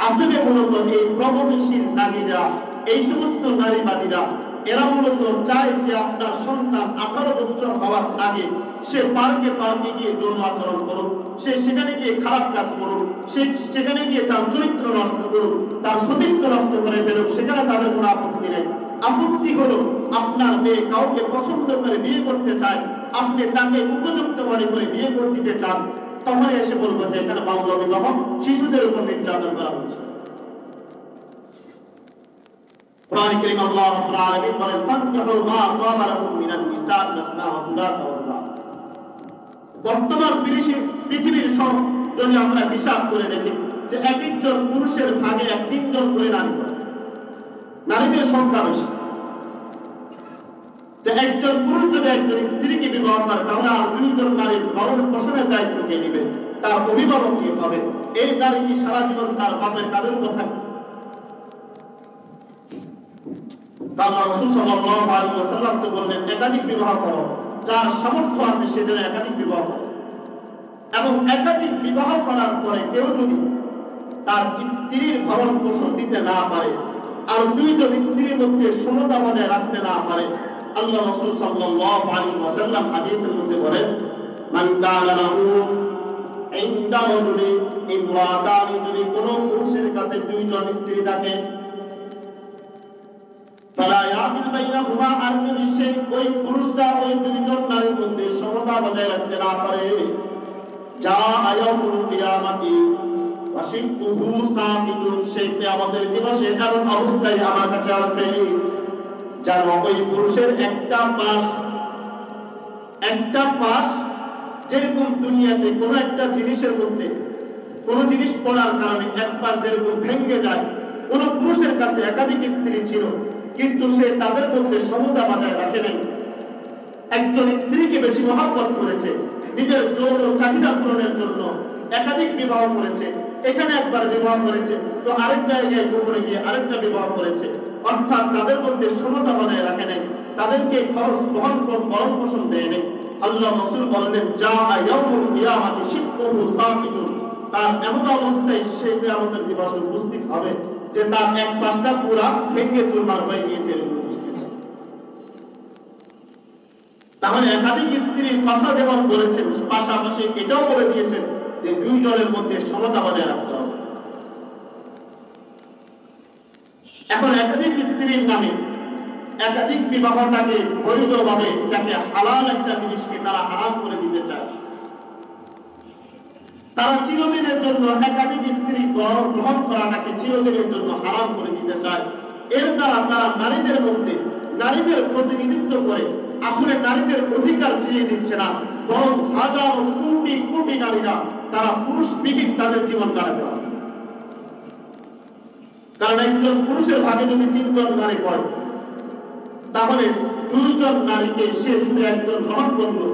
আসলে মূলত এই প্রগতিশীল নারীরা, এই সমস্ত নারীবাদীরা, এরা মূলত চায় যে আপনার সন্তান 18 বছর হওয়ার আগে সে পার্কে গিয়ে যৌন আচরণ করুক, সে সেখানে গিয়ে খারাপ কাজ করুক, সে সেখানে গিয়ে তার চরিত্র নষ্ট করুক, তার সতীত্ব নষ্ট করে ফেলুক, সেখানে তাদের কোনো আপত্তি নেই। আপত্তি হলো আপনার মেয়ে কাউকে পছন্দ করে বিয়ে করতে চায়, আপনি তাকে উপযুক্ত মনে করে বিয়ে করে দিতে চান, তখন এসে বলবো যে এখানে বাল্য বিবাহ, শিশুদের উপর নির্যাতন করা হচ্ছে। কোরআন কারীম আল্লাহ রাব্বুল আলামিন বলেন ফানকিহু মা তাবা লাকুম মিনান নিসা মাসনা ওয়া সুলাসা ওয়া রুবা। বর্তমান পৃথিবীর সব যদি আমরা হিসাব করে দেখি যে এক একজন পুরুষের ভাগে 3 জন করে নারী, নারীদের সংখ্যা বেশি। যে একজন পুরুষ যদি একজন স্ত্রীকে বিবাহ করে তাহলে আর 2 জন নারীর ভরণ পোষণের দায়িত্ব কে নেবে? তার অভিভাবক কে হবে? এই নারী কি সারা জীবন তার বাপের কাঁধের উপর থাকবে? আল্লাহ রাসূল সাল্লাল্লাহু আলাইহি ওয়াসাল্লাম তো বললেন একাধিক বিবাহ করো, যার সামর্থ্য আছে সে যেন একাধিক বিবাহ করে। এবং একাধিক বিবাহ করার পরে কেউ যদি তার স্ত্রীর ভরণ পোষণ দিতে না পারে আর 2 জন স্ত্রীর মধ্যে সমতা বজায় রাখতে না পারে, আল্লাহ রাসূল সাল্লাল্লাহু আলাইহি ওয়াসাল্লাম হাদিসের মধ্যে বলেন মান কানা লাহু ইনদা রাজুলি ইমরাতানি, যদি কোনো পুরুষের কাছে 2 জন স্ত্রী থাকে ফালা ইয়াদিল বাইনাহুমা, আর যদি সেই ওই পুরুষটা ওই 2 জন নারীর মধ্যে সমতা বজায় রাখতে না পারে, যা আয়ামুল কিয়ামতি ওয়াশিকুহু সাকিতুন, সেই কিয়ামতের দিবসে এমন অবস্থায় আমার কাছে আসবে যেন ওই পুরুষের একটা পাশ যেরকম দুনিয়াতে কোনো একটা জিনিসের মধ্যে কোনো জিনিস পড়ার কারণে এক পাশ যেরকম ভেঙে যায়, কোন পুরুষের কাছে একাধিক স্ত্রী ছিল কিন্তু সে তাদের মধ্যে সমতা বজায় রাখে নাই, একজন স্ত্রীকে বেশি মহব্বত করেছে, নিজের যৌন চাহিদা পূরণের জন্য একাধিক বিবাহ করেছে, এখানে একবার বিবাহ করেছে তো আরেক জায়গায় গোপনে গিয়ে আরেকটা বিবাহ করেছে, অর্থাৎ তাদের মধ্যে সমতা বজায় রাখে নাই, তাদেরকে খরচ বহন ভরণ পোষণ দেয় নাই। আল্লাহ রাসূল বললেন যা ইয়াউমুল কিয়ামাতি শিক্কুহু সাকিতুন, তার এমন অবস্থায় সে কিয়ামতের দিবসে উপস্থিত হবে যে তার এক পাশটা পুরা ভেঙে চুরমার হয়ে গিয়েছে। তাহলে একাধিক স্ত্রীর কথা যেমন বলেছেন, পাশাপাশি এটাও বলে দিয়েছেন যে 2 জনের মধ্যে সমতা বজায় রাখতে হবে। এখন একাধিক স্ত্রীর নামে একাধিক বিবাহটাকে বৈধভাবে, যাকে হালাল একটা জিনিসকে তারা হারাম করে দিতে চায়, তারা চিরদিনের জন্য একাধিক স্ত্রী গ্রহণ করাটাকে চিরদিনের জন্য হারাম করে দিতে চায়। এর দ্বারা তারা নারীদের মধ্যে নারীদের প্রতিনিধিত্ব করে আসলে নারীদের অধিকার ফিরিয়ে দিচ্ছে না, বরং হাজার কোটি কোটি নারীরা তারা পুরুষ বিহীন তাদের জীবন কাটাতে হবে। কারণ একজন পুরুষের ভাগে যদি 3 জন নারী পড়ে তাহলে 2 জন নারীকে সে শুধু একজন গ্রহণ করলো,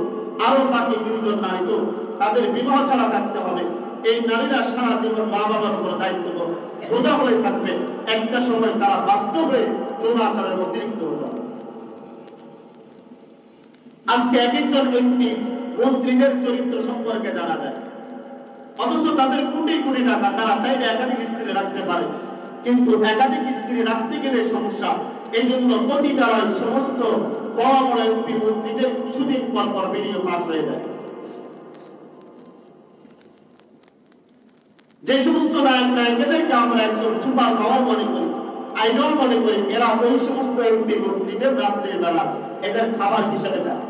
আরো বাকি 2 জন নারী তো তাদের বিবাহ ছাড়া থাকতে হবে। এই নারীরা সারা জীবন মা বাবার উপর দায়িত্ব বোঝা হয়ে থাকবে, একটা সময় তারা বাধ্য হয়ে যৌন আচারের অতিরিক্ত হতে হবে। আজকে এক একজন এমপি মন্ত্রীদের চরিত্র সম্পর্কে জানা যায়, অথচ তাদের কোটি কোটি টাকা, তারা চাইলে একাধিক স্ত্রী রাখতে পারে, কিন্তু একাধিক স্ত্রী রাখতে গেলে সমস্যা। এই জন্য পতিতালয় সমস্ত বড় বড় এমপি মন্ত্রীদের কিছুদিন পর পর ভিডিও পাস হয়ে যায়। যে সমস্ত নায়ক নায়িকাদেরকে আমরা একদম সুপার পাওয়ার মনে করি, আইডল মনে করি, এরা ওই সমস্ত এমপি মন্ত্রীদের রাত্রের বেলা এদের খাবার হিসেবে যায়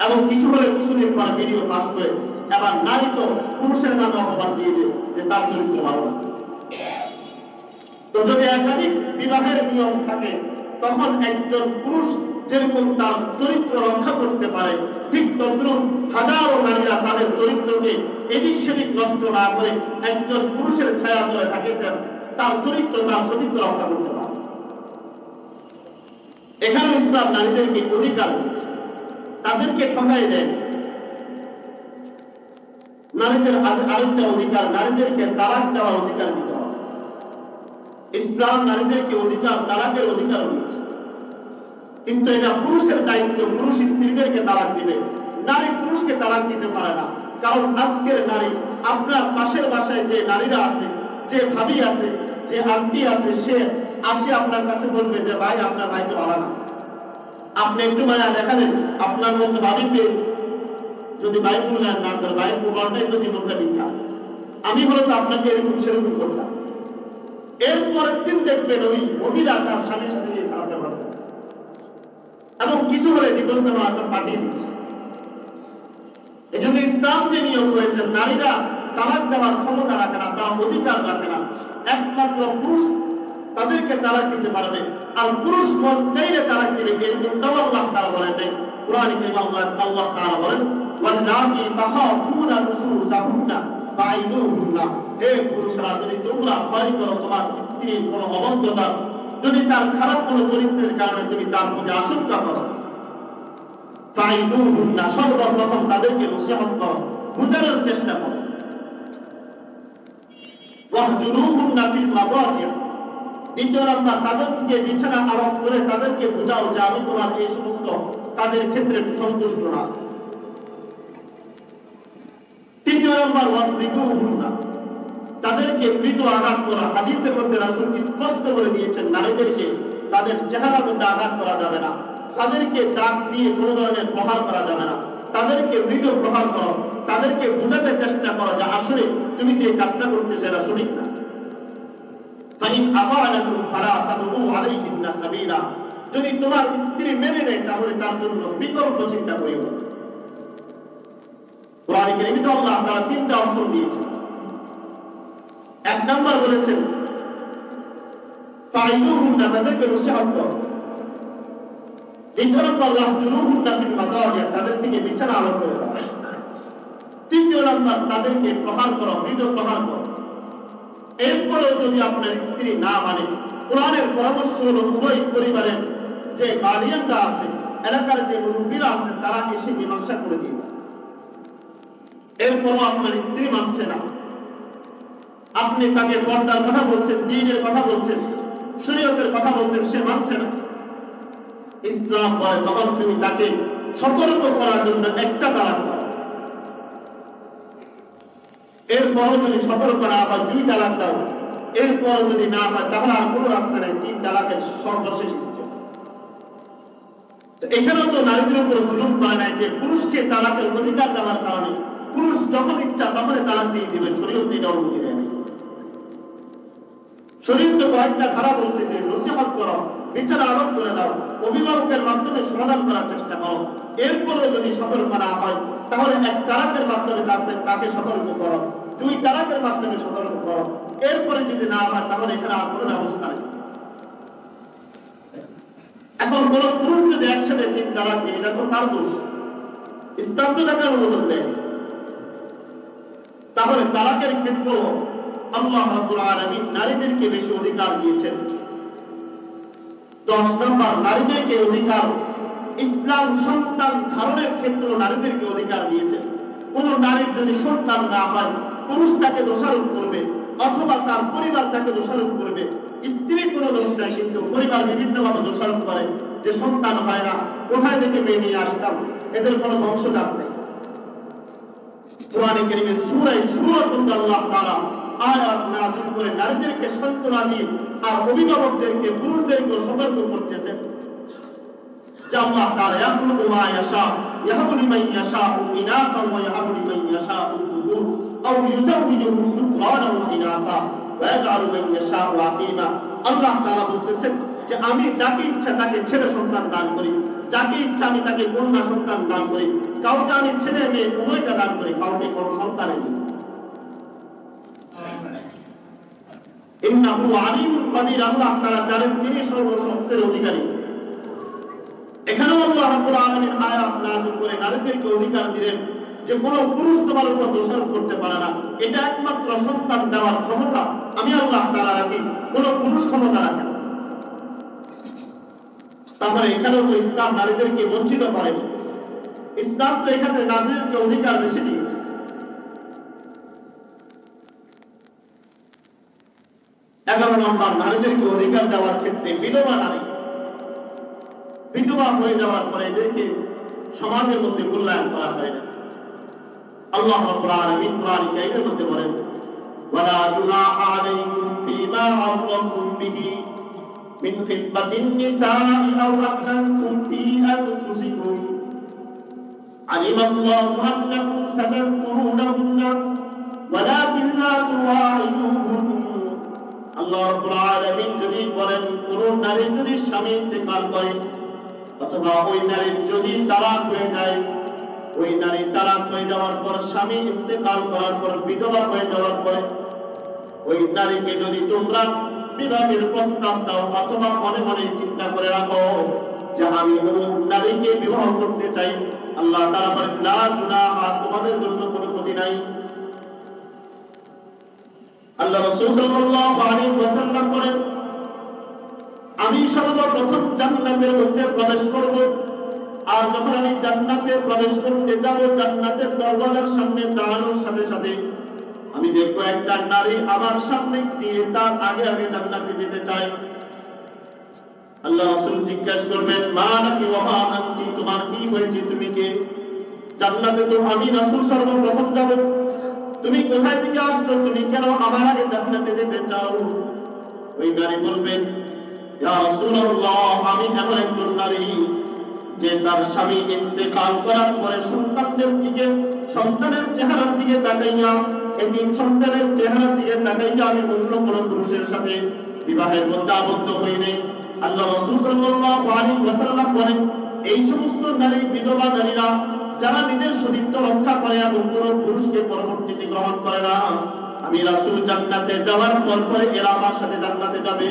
এবং কিছু হলে কিছুদিন পর ভিডিও পাস করে এবার নারী তো পুরুষের নামে অপবাদ দিয়ে দেয় যে তার চরিত্র ভালো না। তো যদি একাধিক বিবাহের নিয়ম থাকে তখন একজন পুরুষ যেরকম তার চরিত্র রক্ষা করতে পারে, ঠিক তদ্রুপ হাজারো নারীরা তাদের চরিত্রকে এদিক সেদিক নষ্ট না করে একজন পুরুষের ছায়া ধরে থাকে, তার চরিত্র তার সতীত্ব রক্ষা করতে পারে। এখানে ইসলাম নারীদেরকে অধিকার দিয়েছে, তাদেরকে ঠকাই দেয়। নারীদের আরেকটা অধিকার, নারীদেরকে তালাক দেওয়ার অধিকার দিতে হবে। ইসলাম নারীদেরকে অধিকার, তালাকের অধিকার দিয়েছে, কিন্তু এটা পুরুষের দায়িত্ব, পুরুষ স্ত্রীদেরকে তালাক দিবে, নারী পুরুষকে তালাক দিতে পারে না। কারণ আজকের নারী, আপনার পাশের বাসায় যে নারীরা আছে, যে ভাবি আছে, যে আন্টি আছে, সে আসে আপনার কাছে বলবে যে ভাই আপনার ভাই তো ভালো না, আপনি একটু মায়া দেখালেন, আপনার মধ্যে ভাবি পেয়ে যদি ভাই মূল্যায়ন না করে, ভাইয়ের প্রমাণটাই তো জীবনটা মিথ্যা, আমি হলে তো আপনাকে এরকম সেরকম করতাম। এরপরের দিন দেখবেন ওই মহিলা তার স্বামীর সাথে গিয়ে খারাপ ব্যবহার করে এবং কিছু হলে ডিভোর্স নামা এখন পাঠিয়ে দিচ্ছে। এই জন্য ইসলাম যে নিয়ম করেছেন, নারীরা তালাক দেওয়ার ক্ষমতা রাখে না, তারা অধিকার রাখে না, একমাত্র পুরুষ তাদেরকে তালাক দিতে পারবে, আর পুরুষ মন চাইলে তালাক দিবে, এরকমটাও আল্লাহ তাআলা বলেন নাই। কোরআনে কারীমে আল্লাহ তাআলা বলেন ওয়াল্লাতী তাখাফুনা নুশুযাহুন্না ফাইযুহুন্না, হে পুরুষরা যদি তোমরা ভয় করো তোমার স্ত্রীর কোনো অবদ্ধতা, যদি তার খারাপ কোনো চরিত্রের কারণে তুমি তার প্রতি আশঙ্কা করো, ফাইযুহুন্না, সর্বপ্রথম তাদেরকে নসিহত করো, বুঝানোর চেষ্টা করো। ওয়াহজুরুহুন্না ফিল মাদাজি, দ্বিতীয় নাম্বার তাদের থেকে বিছানা আলাপ করে তাদেরকে বোঝাও যে আমি তোমার এই সমস্ত কাজের ক্ষেত্রে সন্তুষ্ট না। তৃতীয় নাম্বার ওয়াতরিকুহুন্না, তাদেরকে মৃদু আঘাত করা। হাদিসের মধ্যে রাসূল স্পষ্ট করে দিয়েছেন নারীদেরকে তাদের চেহারার মধ্যে আঘাত করা যাবে না, তাদেরকে দাগ দিয়ে কোনো ধরনের প্রহার করা যাবে না, তাদেরকে মৃদু প্রহার করো, তাদেরকে বোঝাতে চেষ্টা করো যে আসলে তুমি যে কাজটা করতেছো এটা সঠিক না। ফাইন আতাআনাকুম ফালা তাবগু আলাইহিন্না সাবিলা, যদি তোমার স্ত্রী মেনে নেয় তাহলে তার জন্য বিকল্প চিন্তা করিও না। কোরআনে কারীমে তো আল্লাহ তাআলা তিনটা অপশন দিয়েছেন। এক নাম্বার বলেছেন ফাইযুহুন্না, তাদেরকে নসিহত করো। দ্বিতীয় নাম্বার ওয়াহজুরুহুন্না ফিল মাদাজি, তাদের থেকে বিছানা আলাদা করে দাও। তৃতীয় নাম্বার তাদেরকে প্রহার করো, মৃদু প্রহার করো। এরপরেও যদি আপনার স্ত্রী না মানে, কোরআনের পরামর্শ হলো উভয় পরিবারের যে গার্ডিয়ানরা আছে, এলাকার যে মুরব্বীরা আছে, তারা এসে মীমাংসা করে দিবে। এরপরও আপনার স্ত্রী মানছে না, আপনি তাকে পর্দার কথা বলছেন, দ্বীনের কথা বলছেন, শরীয়তের কথা বলছেন, সে মানছে না, ইসলাম বলে তখন তুমি তাকে সতর্ক করার জন্য একটা তালাক দাও। এরপরও যদি সতর্ক না হয় 2 তালাক দাও। এরপরও যদি না হয় তাহলে আর কোনো রাস্তা নেই, 3 তালাকের সর্বশেষ স্তর। এখানেও তো নারীদের উপর জুলুম করে নাই যে পুরুষকে তালাকের অধিকার দেওয়ার কারণে পুরুষ যখন ইচ্ছা তখনই তালাক দিয়ে দিবেন, শরীয়ত এটা অনুমতি দেয় না। শরীয়ত তো কয়েকটা ধারা বলছে যে নসিহত করো, বিচার আরোপ করে দাও, অভিভাবকের মাধ্যমে সমাধান করার চেষ্টা করো। এরপরও যদি সতর্ক না হয় তাহলে 1 তালাকের মাধ্যমে তাকে সতর্ক করো, 2 তালাকের মাধ্যমে সতর্ক করো। এরপরে যদি না হয় তাহলে এখানে আর কোনো ব্যবস্থা নেই। এখন কোন পুরুষ যদি একসাথে 3 তালাক দেয়, এটা তো তার দোষ, ইসলাম তো তাকে অনুমোদন দেয়। তাহলে তালাকের ক্ষেত্রে আল্লাহ রাব্বুল আলামিন নারীদেরকে বেশি অধিকার দিয়েছেন। 10 নম্বর নারীদেরকে অধিকার, ইসলাম সন্তান ধারণের ক্ষেত্রে নারীদেরকে অধিকার দিয়েছে। কোন নারীর যদি সন্তান না হয়, পুরুষ তাকে দোষারোপ করবে অথবা তার পরিবার তাকে দোষারোপ করবে। স্ত্রীর কোনো দোষ নাই, কিন্তু পরিবার বিভিন্নভাবে দোষারোপ করে যে সন্তান হয় না, কোথায় থেকে মেয়ে নিয়ে আসতাম, এদের কোনো বংশজাত নেই। কোরআনে কারীমে সূরা শুরার মধ্যে আল্লাহ তাআলা আয়াত নাযিল করে নারীদেরকে সান্ত্বনা দিয়ে আর অভিভাবকদেরকে, পুরুষদেরকে সতর্ক করতেছেন যে আল্লাহ তাআলা ইয়াখলুকু মা ইয়াশা, ইয়াহাবু লিমান ইয়াশাউ ইনাসা ওয়া ইয়াহাবু লিমান ইয়াশাউ যুকুর আও ইউযাওবিজুহুম যুকরানা ওয়া ইনাসা ওয়া ইয়াজআলু মান ইয়াশাউ আকিমা। আল্লাহ তাআলা বলতেছেন যে আমি যাকে ইচ্ছা তাকে ছেলে সন্তান দান করি, যাকে ইচ্ছা আমি তাকে কন্যা সন্তান দান করি, কাউকে আমি ছেলে মেয়ে উভয়টা দান করি, কাউকে কোনো সন্তান দিই। ইন্নাহু আলিমুল কাদির, আল্লাহ তাআলা জানেন, তিনি সর্বশক্তির অধিকারী। এখানেও আল্লাহ রাব্বুল আলামিন আয়াত নাযিল করে নারীদেরকে অধিকার দিলেন যে কোন পুরুষ তোমার উপর দোষারোপ করতে পারে না। এটা একমাত্র সন্তান দেওয়ার ক্ষমতা আমি আল্লাহ তাআলা রাখি, কোন পুরুষ ক্ষমতা রাখে না। তারপরে এখানেও তো ইসলাম নারীদেরকে বঞ্চিত করেনি, ইসলাম তো এখানে নারীদেরকে অধিকার বেশি দিয়েছে। এগারো নম্বর নারীদেরকে অধিকার দেওয়ার ক্ষেত্রে বিধবা নারী, বিধবা হয়ে যাওয়ার পরে এদেরকে সমাজের মধ্যে মূল্যায়ন করা হয় না। আল্লাহ রাব্বুল আলামিন কোরআনে কারীমের মধ্যে বলেন ওয়ালা জুনাহা আলাইকুম ফীমা আরাদতুম বিহি মিন খিতবাতিন নিসাই আও আকরানতুম ফী আনফুসিকুম আলিমাল্লাহু আন্নাকুম সাতাযকুরুনাহুন্না ওয়ালাকিন লা তুওয়াইদুহুন। আল্লাহ রাব্বুল আলামিন যদি বলেন কোন নারী যদি স্বামী ইন্তেকাল করে অথবা ওই নারীর যদি তালাক হয়ে যায়, ওই নারী তালাক হয়ে যাওয়ার পর স্বামী ইন্তেকাল করার পর বিধবা হয়ে যাওয়ার পরে ওই নারীকে যদি তোমরা বিবাহের প্রস্তাব দাও, অথবা মনে মনে চিন্তা করে রাখো যে আমি অমুক নারীকে বিবাহ করতে চাই, আল্লাহ তাআলা বলেন লা জুনাহা, তোমাদের জন্য কোনো ক্ষতি নাই। আল্লাহ রাসূল সাল্লাল্লাহু আলাইহি ওয়াসাল্লাম বলেন, আমি সর্বপ্রথম জান্নাতের মধ্যে প্রবেশ করব, আর যখন আমি জান্নাতে প্রবেশ করতে যাব, জান্নাতের দরজার সামনে দাঁড়ানোর সাথে সাথে আমি দেখবো একটা নারী আমার সামনে দিয়ে তার আগে আগে জান্নাতে যেতে চায়। আল্লাহ রাসূল জিজ্ঞাসা করবেন, মা নাকি ওয়া মা আনতি, তোমার কি হয়েছে, তুমি কে? জান্নাতে তো আমি রাসূল সর্বপ্রথম যাব, তুমি কোথায় থেকে আসছো, তুমি কেন আমার আগে জান্নাতে যেতে চাও? ওই নারী বলবেন, ইয়া রাসূলুল্লাহ, আমি এমন একজন নারী যে তার স্বামী ইন্তেকাল করার পরে সন্তানদের দিকে, সন্তানের চেহারার দিকে তাকাইয়া, এতিম সন্তানের চেহারার দিকে তাকাইয়া আমি অন্য কোনো পুরুষের সাথে বিবাহের মধ্যে আবদ্ধ হই নাই। আল্লাহ রাসূল সাল্লাল্লাহু আলাইহি ওয়াসাল্লাম বলেন, এই সমস্ত নারী, বিধবা নারীরা যারা নিজের সতীত্ব রক্ষা করে এবং কোনো পুরুষকে পরবর্তীতে গ্রহণ করে না, আমি রাসূল জান্নাতে যাওয়ার পরে এরা আমার সাথে জান্নাতে যাবে।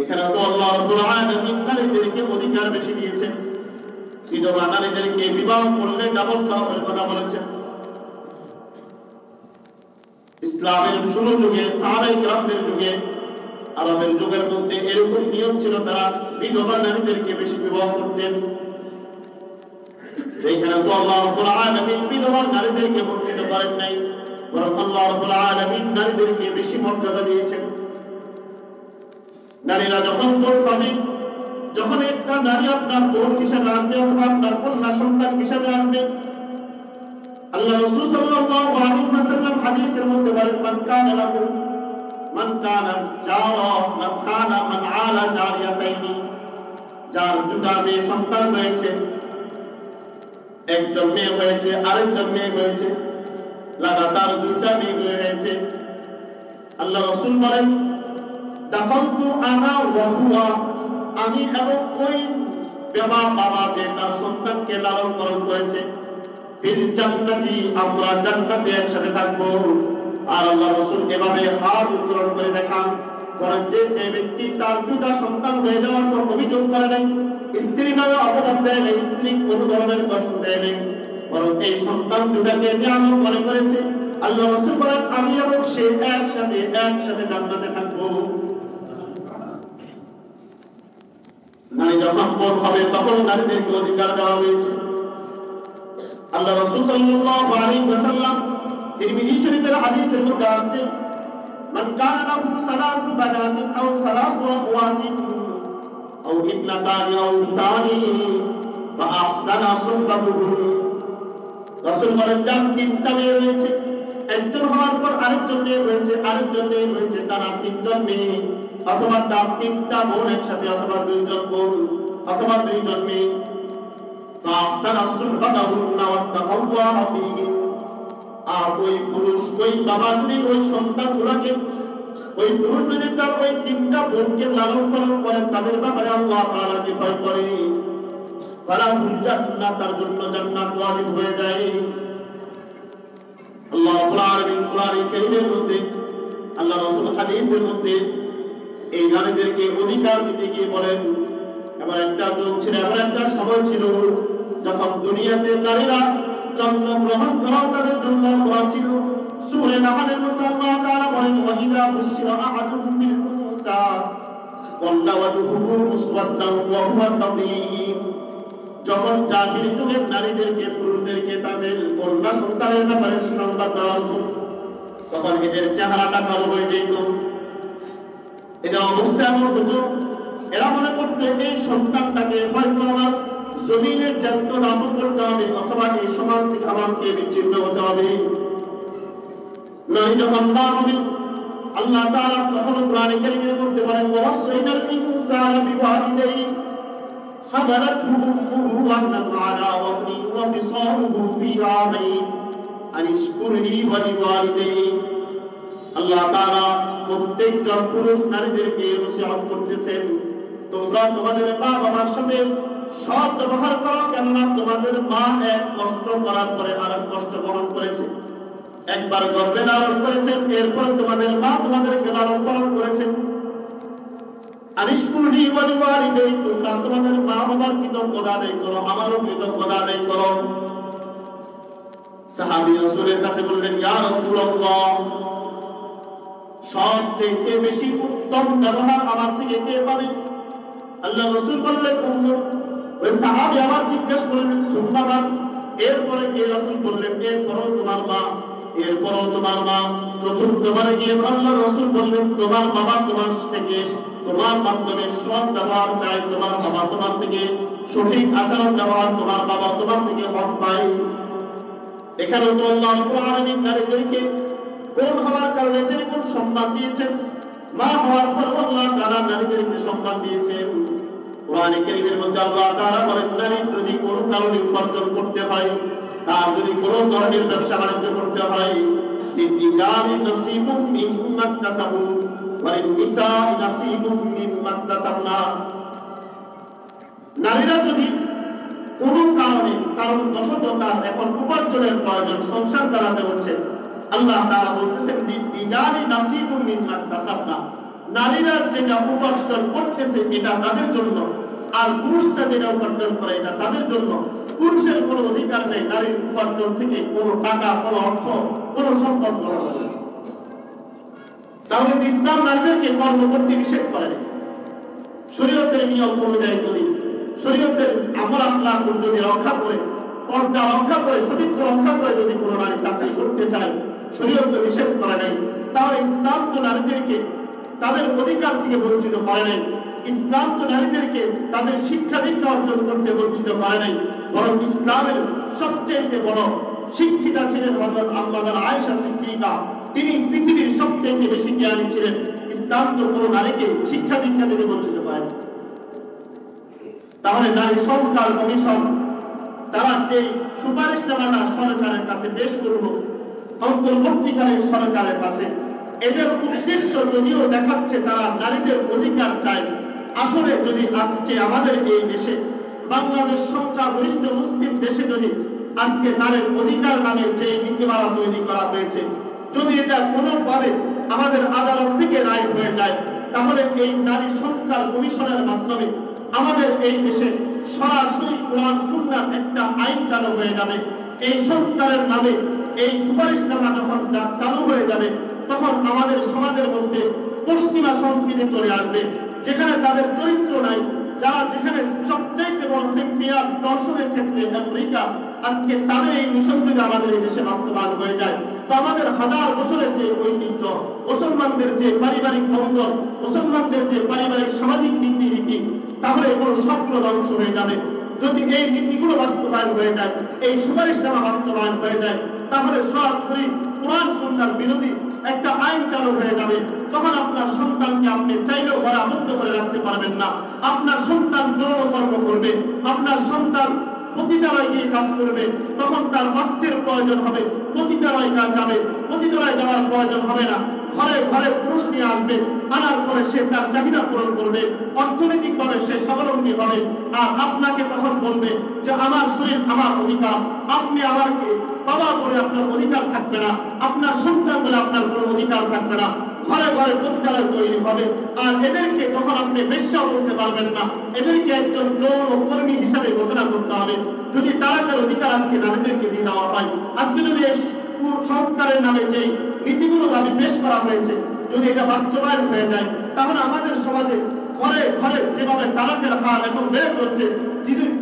এখানে তো আল্লাহ রাব্বুল আলামিন নারীদেরকে অধিকার বেশি দিয়েছেন, বিধবা নারীদেরকে বিবাহ করলে ডাবল সওয়াবের কথা বলেছেন। ইসলামের শুরু যুগে, সাহাবায়ে কেরামদের যুগে, আরবের যুগের মধ্যে এরকম নিয়ম ছিল, তারা বিধবা নারীদেরকে বেশি বিবাহ করতেন। এইখানে তো আল্লাহ রাব্বুল আলামিন বিধবা নারীদেরকে বঞ্চিত করেন নাই, বরং আল্লাহ রাব্বুল আলামিন নারীদেরকে বেশি মর্যাদা দিয়েছেন। নারীরা যখন বোন পাবে, যখন একটা নারী আপনার বোন হিসেবে আসবে অথবা আপনার কন্যা সন্তান হিসেবে আসবে, আল্লাহ রাসূল সাল্লাল্লাহু আলাইহি ওয়াসাল্লাম হাদিসের মধ্যে বলেন, মান কানা লাহু মান কানা জারা মান কানা মান আলা জারিয়াতাইনি, যার দুটা মেয়ে সন্তান রয়েছে, একজন মেয়ে হয়েছে, আরেকজন মেয়ে হয়েছে, লাগাতার দুইটা মেয়ে হয়েছে, আল্লাহ রাসূল বলেন, দাখালতু আনা ওয়া হুয়া, আমি এবং ওই বাবা যে তার সন্তানকে লালন পালন করেছে, ফিল জান্নাতি, আমরা জান্নাতে একসাথে থাকবো। আর আল্লাহ রাসূল এভাবে হাত উত্তোলন করে দেখান, বলেন যে ব্যক্তি তার দুটা সন্তান হয়ে যাওয়ার পর অভিযোগ করে নাই, স্ত্রী নামে অপবাদ দেয় নাই, স্ত্রী কোনো ধরনের কষ্ট দেয় নাই, বরং এই সন্তান দুটাকে নিয়ামত মনে করেছে, আল্লাহ রাসূল বলেন আমি এবং সে একসাথে জান্নাতে থাকবো। নারী যখন বোন হবে তখন নারীদেরকে অধিকার দেওয়া হয়েছে। আল্লাহ রাসূল সাল্লাল্লাহু আলাইহি ওয়াসাল্লাম তিরমিজি শরীফের হাদিসের মধ্যে আসছে, মান কানা লাহু সালাসু বানাতিন আও সালাসু আখওয়াতিন আও ইবনাতানি আও বিতানি ফা আহসানা সুহবাতুহুম, রাসূল বলেন যার তিনটা মেয়ে রয়েছে, একজন হওয়ার পর আরেকজন মেয়ে রয়েছে, আরেকজন মেয়ে রয়েছে, তারা তিনজন মেয়ে, অথবা তার তিনটা বোন একসাথে, অথবা দুইজন বোন, অথবা দুইজন মেয়ে, ফাহসানা সুহবাতাহুন্না ওয়াত্তাকাল্লাহা ফীহিম, আর ওই পুরুষ, ওই বাবা যদি ওই সন্তানগুলোকে, ওই পুরুষ যদি তার ওই তিনটা বোনকে লালন পালন করেন, তাদের ব্যাপারে আল্লাহ তাআলাকে ভয় করে, ফালাহুল জান্নাত, তার জন্য জান্নাত ওয়াজিব হয়ে যায়। আল্লাহ রাব্বুল আলামিন কোরআনে কারীমের মধ্যে, আল্লাহ রাসূল হাদিসের মধ্যে এই নারীদেরকে অধিকার দিতে গিয়ে বলেন, এমন একটা যুগ ছিল, এমন একটা সময় ছিল যখন দুনিয়াতে নারীরা জন্মগ্রহণ করা তাদের জন্য অপরাধ ছিল। সূরা নাহলের মধ্যে আল্লাহ তাআলা বলেন, ওয়াইদা বুশিরা আহাদুকুম বিল উনসা ওয়াল্লা ওয়াজহুহু মুসওয়াদ্দান ওয়া হুয়া কাযীম, যখন জাহিলি যুগের নারীদেরকে, পুরুষদেরকে তাদের কন্যা সন্তানের ব্যাপারে সুসংবাদ দেওয়া হতো, তখন এদের চেহারাটা কালো হয়ে যেত, এদের অবস্থা এমন হতো, এরা মনে করতো এই সন্তানটাকে হয়তো আমার জমিনে জ্যান্ত দাফন করতে হবে, অথবা এই সমাজ থেকে আমাকে বিচ্ছিন্ন হতে হবে। নারী যখন মা হবে, আল্লাহ তাআলা তখন কোরআনে কারীমের মধ্যে বলেন, ওয়াসাইনাল ইনসানা বিওয়ালিদাইহি হামালাতহু উম্মুহু ওয়াহনান আলা ওয়াহনিন ওয়া ফিসালুহু ফি আমাইন আনিশকুরনি ওয়া লিওয়ালিদাইহি। আল্লাহ তাআলা প্রত্যেকজন পুরুষ নারীদেরকে নসিহত করতেছেন, তোমরা তোমাদের মা বাবার সাথে সৎ ব্যবহার করো, কেননা তোমাদের মা এক কষ্ট করার পরে আরেক কষ্ট বহন করেছে। একবার গর্ভে লালন করেছেন, এরপর তোমাদের মা তোমাদেরকে লালন পালন করেছেন। আনিশকুরনি ওয়ালিওয়ালিদাইকুম, তোমরা তোমাদের মা বাবার কৃতজ্ঞতা আদায় করো, আমারও কৃতজ্ঞতা আদায় করো। সাহাবী রাসূলের কাছে বললেন, ইয়া রাসূলুল্লাহ, সবচেয়ে বেশি উত্তম ব্যবহার আমার থেকে কে পাবে? আল্লাহ রাসূল বললেন, উম্মুক। ওই সাহাবী আবার জিজ্ঞেস করলেন, সুম্মা মান? এরপরে কে? রাসূল বললেন, এরপরও তোমার মা, এরপরও তোমার মা। চতুর্থবারে গিয়ে আল্লাহ রাসূল বললেন, তোমার বাবা তোমার থেকে, তোমার মাধ্যমে সৎ ব্যবহার চাই, তোমার বাবা তোমার থেকে সঠিক আচরণ ব্যবহার, তোমার বাবা তোমার থেকে হক পায়। এখানেও তো আল্লাহ রাব্বুল আলামিন নারীদেরকে বোন হওয়ার কারণে যেরকম সম্মান দিয়েছেন, মা হওয়ার পর আল্লাহ তাআলা নারীদেরকে সম্মান দিয়েছেন। কোরআনে কারীমের মধ্যে আল্লাহ তাআলা বলেন, নারী যদি কোনো কারণে উপার্জন করতে হয়, তার যদি কোনো ধরনের ব্যবসা বাণিজ্য করতে হয়, লিরিজালি নাসিবুম মিম্মা কাসাবু ওয়া লিনিসাই নাসিবুম মিম্মা কাসাবনা। নারীরা যদি কোনো কারণবশত তার এখন উপার্জনের প্রয়োজন, সংসার চালাতে হচ্ছে, আল্লাহ তাআলা বলতেছেন, লিরিজালি নাসিবুম মিম্মা কাসাবনা। নারীরা যেটা উপার্জন করতেছে এটা তাদের জন্য, আর পুরুষরা যেটা উপার্জন করে এটা তাদের জন্য। পুরুষের কোনো অধিকার নেই নারীর উপার্জন থেকে কোনো টাকা, কোনো অর্থ, কোনো সম্পদ গ্রহণ করে। তাহলে ইসলাম নারীদেরকে কর্ম করতে নিষেধ করে। শরীয়তের নিয়ম অনুযায়ী যদি, শরীয়তের আমল আখলাক যদি রক্ষা করে, পর্দা রক্ষা করে, সতীত্ব রক্ষা করে যদি কোনো নারী চাকরি করতে চায়, শরীয়ত নিষেধ করে নাই, তাহলে ইসলাম তো নারীদেরকে তাদের অধিকার থেকে বঞ্চিত করে নাই। ইসলাম তো নারীদেরকে তাদের শিক্ষা দীক্ষা অর্জন করতে বঞ্চিত করে নাই, বরং ইসলামের সবচেয়ে বড় শিক্ষিতা ছিলেন হযরত আম্মাজান আয়েশা সিদ্দিকা। তিনি পৃথিবীর সবচেয়ে বেশি জ্ঞানী ছিলেন। ইসলাম তো কোনো নারীকে শিক্ষা দীক্ষা থেকে বঞ্চিত করে। তাহলে নারী সংস্কার কমিশন তারা যে সুপারিশনামাটা সরকারের কাছে পেশ করলো, অন্তর্বর্তীকালীন সরকারের কাছে, এদের উদ্দেশ্য যদিও দেখাচ্ছে তারা নারীদের অধিকার চায়, আসলে যদি আজকে আমাদের এই দেশে, বাংলাদেশ সংখ্যাগরিষ্ঠ মুসলিম দেশে যদি আজকে নারীর অধিকার নামে যে নীতিমালা তৈরি করা হয়েছে, যদি এটা কোনোভাবে আমাদের আদালত থেকে রায় হয়ে যায়, তাহলে এই নারী সংস্কার কমিশনের মাধ্যমে আমাদের এই দেশে সরাসরি কোরআন সুন্নাহর একটা আইন চালু হয়ে যাবে। এই সংস্কারের নামে এই সুপারিশনামা যখন চালু হয়ে যাবে, তখন আমাদের সমাজের মধ্যে পশ্চিমা সংস্কৃতি চলে আসবে, যেখানে তাদের চরিত্র নাই, যারা যেখানে সবচাইতে বড় চ্যাম্পিয়ন দর্শনের ক্ষেত্রে আমেরিকা, আজকে তাদের এই মিশন যদি আমাদের এই দেশে বাস্তবায়ন হয়ে যায়, তো আমাদের হাজার বছরের যে ঐতিহ্য, মুসলমানদের যে পারিবারিক বন্ধন, মুসলমানদের যে পারিবারিক সামাজিক রীতি, তাহলে এগুলো সবগুলো ধ্বংস হয়ে যাবে। যদি এই নীতিগুলো বাস্তবায়ন হয়ে যায়, এই সুপারিশনামা বাস্তবায়ন হয়ে যায়, তাহলে সরাসরি কোরআন সুন্নাহর বিরোধী একটা আইন চালু হয়ে যাবে। তখন আপনার সন্তানকে আপনি চাইলেও ঘরে আবদ্ধ করে রাখতে পারবেন না। আপনার সন্তান যৌন কর্ম করবে, আপনার সন্তান পতিতালয়ে গিয়ে কাজ করবে, তখন তার অর্থের প্রয়োজন হবে, পতিতালয়ে কাজ যাবে, পতিতালয়ে যাওয়ার প্রয়োজন হবে না, ঘরে ঘরে পুরুষ নিয়ে আসবে, আনার পরে সে তার চাহিদা পূরণ করবে, অর্থনৈতিকভাবে সে স্বাবলম্বী হবে। আর আপনাকে তখন বলবে যে আমার শরীর আমার অধিকার, আপনি আমাকে বাবা বলে আপনার অধিকার থাকবে না, আপনার সন্তান বলে আপনার কোনো অধিকার থাকবে না। ঘরে ঘরে পতিতালয় তৈরি হবে, আর এদেরকে তখন আপনি বেশ্যাও বলতে পারবেন না, এদেরকে একজন যৌন কর্মী হিসাবে ঘোষণা করতে হবে। যদি তার অধিকার আজকে নারীদেরকে দিয়ে দেওয়া হয়, আজকে যদি সংস্কারের নামে যেই নীতিগুলো দাবি পেশ করা হয়েছে, যদি এটা বাস্তবায়ন হয়ে যায়, তাহলে আমাদের সমাজে ঘরে ঘরে যেভাবে তালাকের হার এখন বেড়ে চলছে,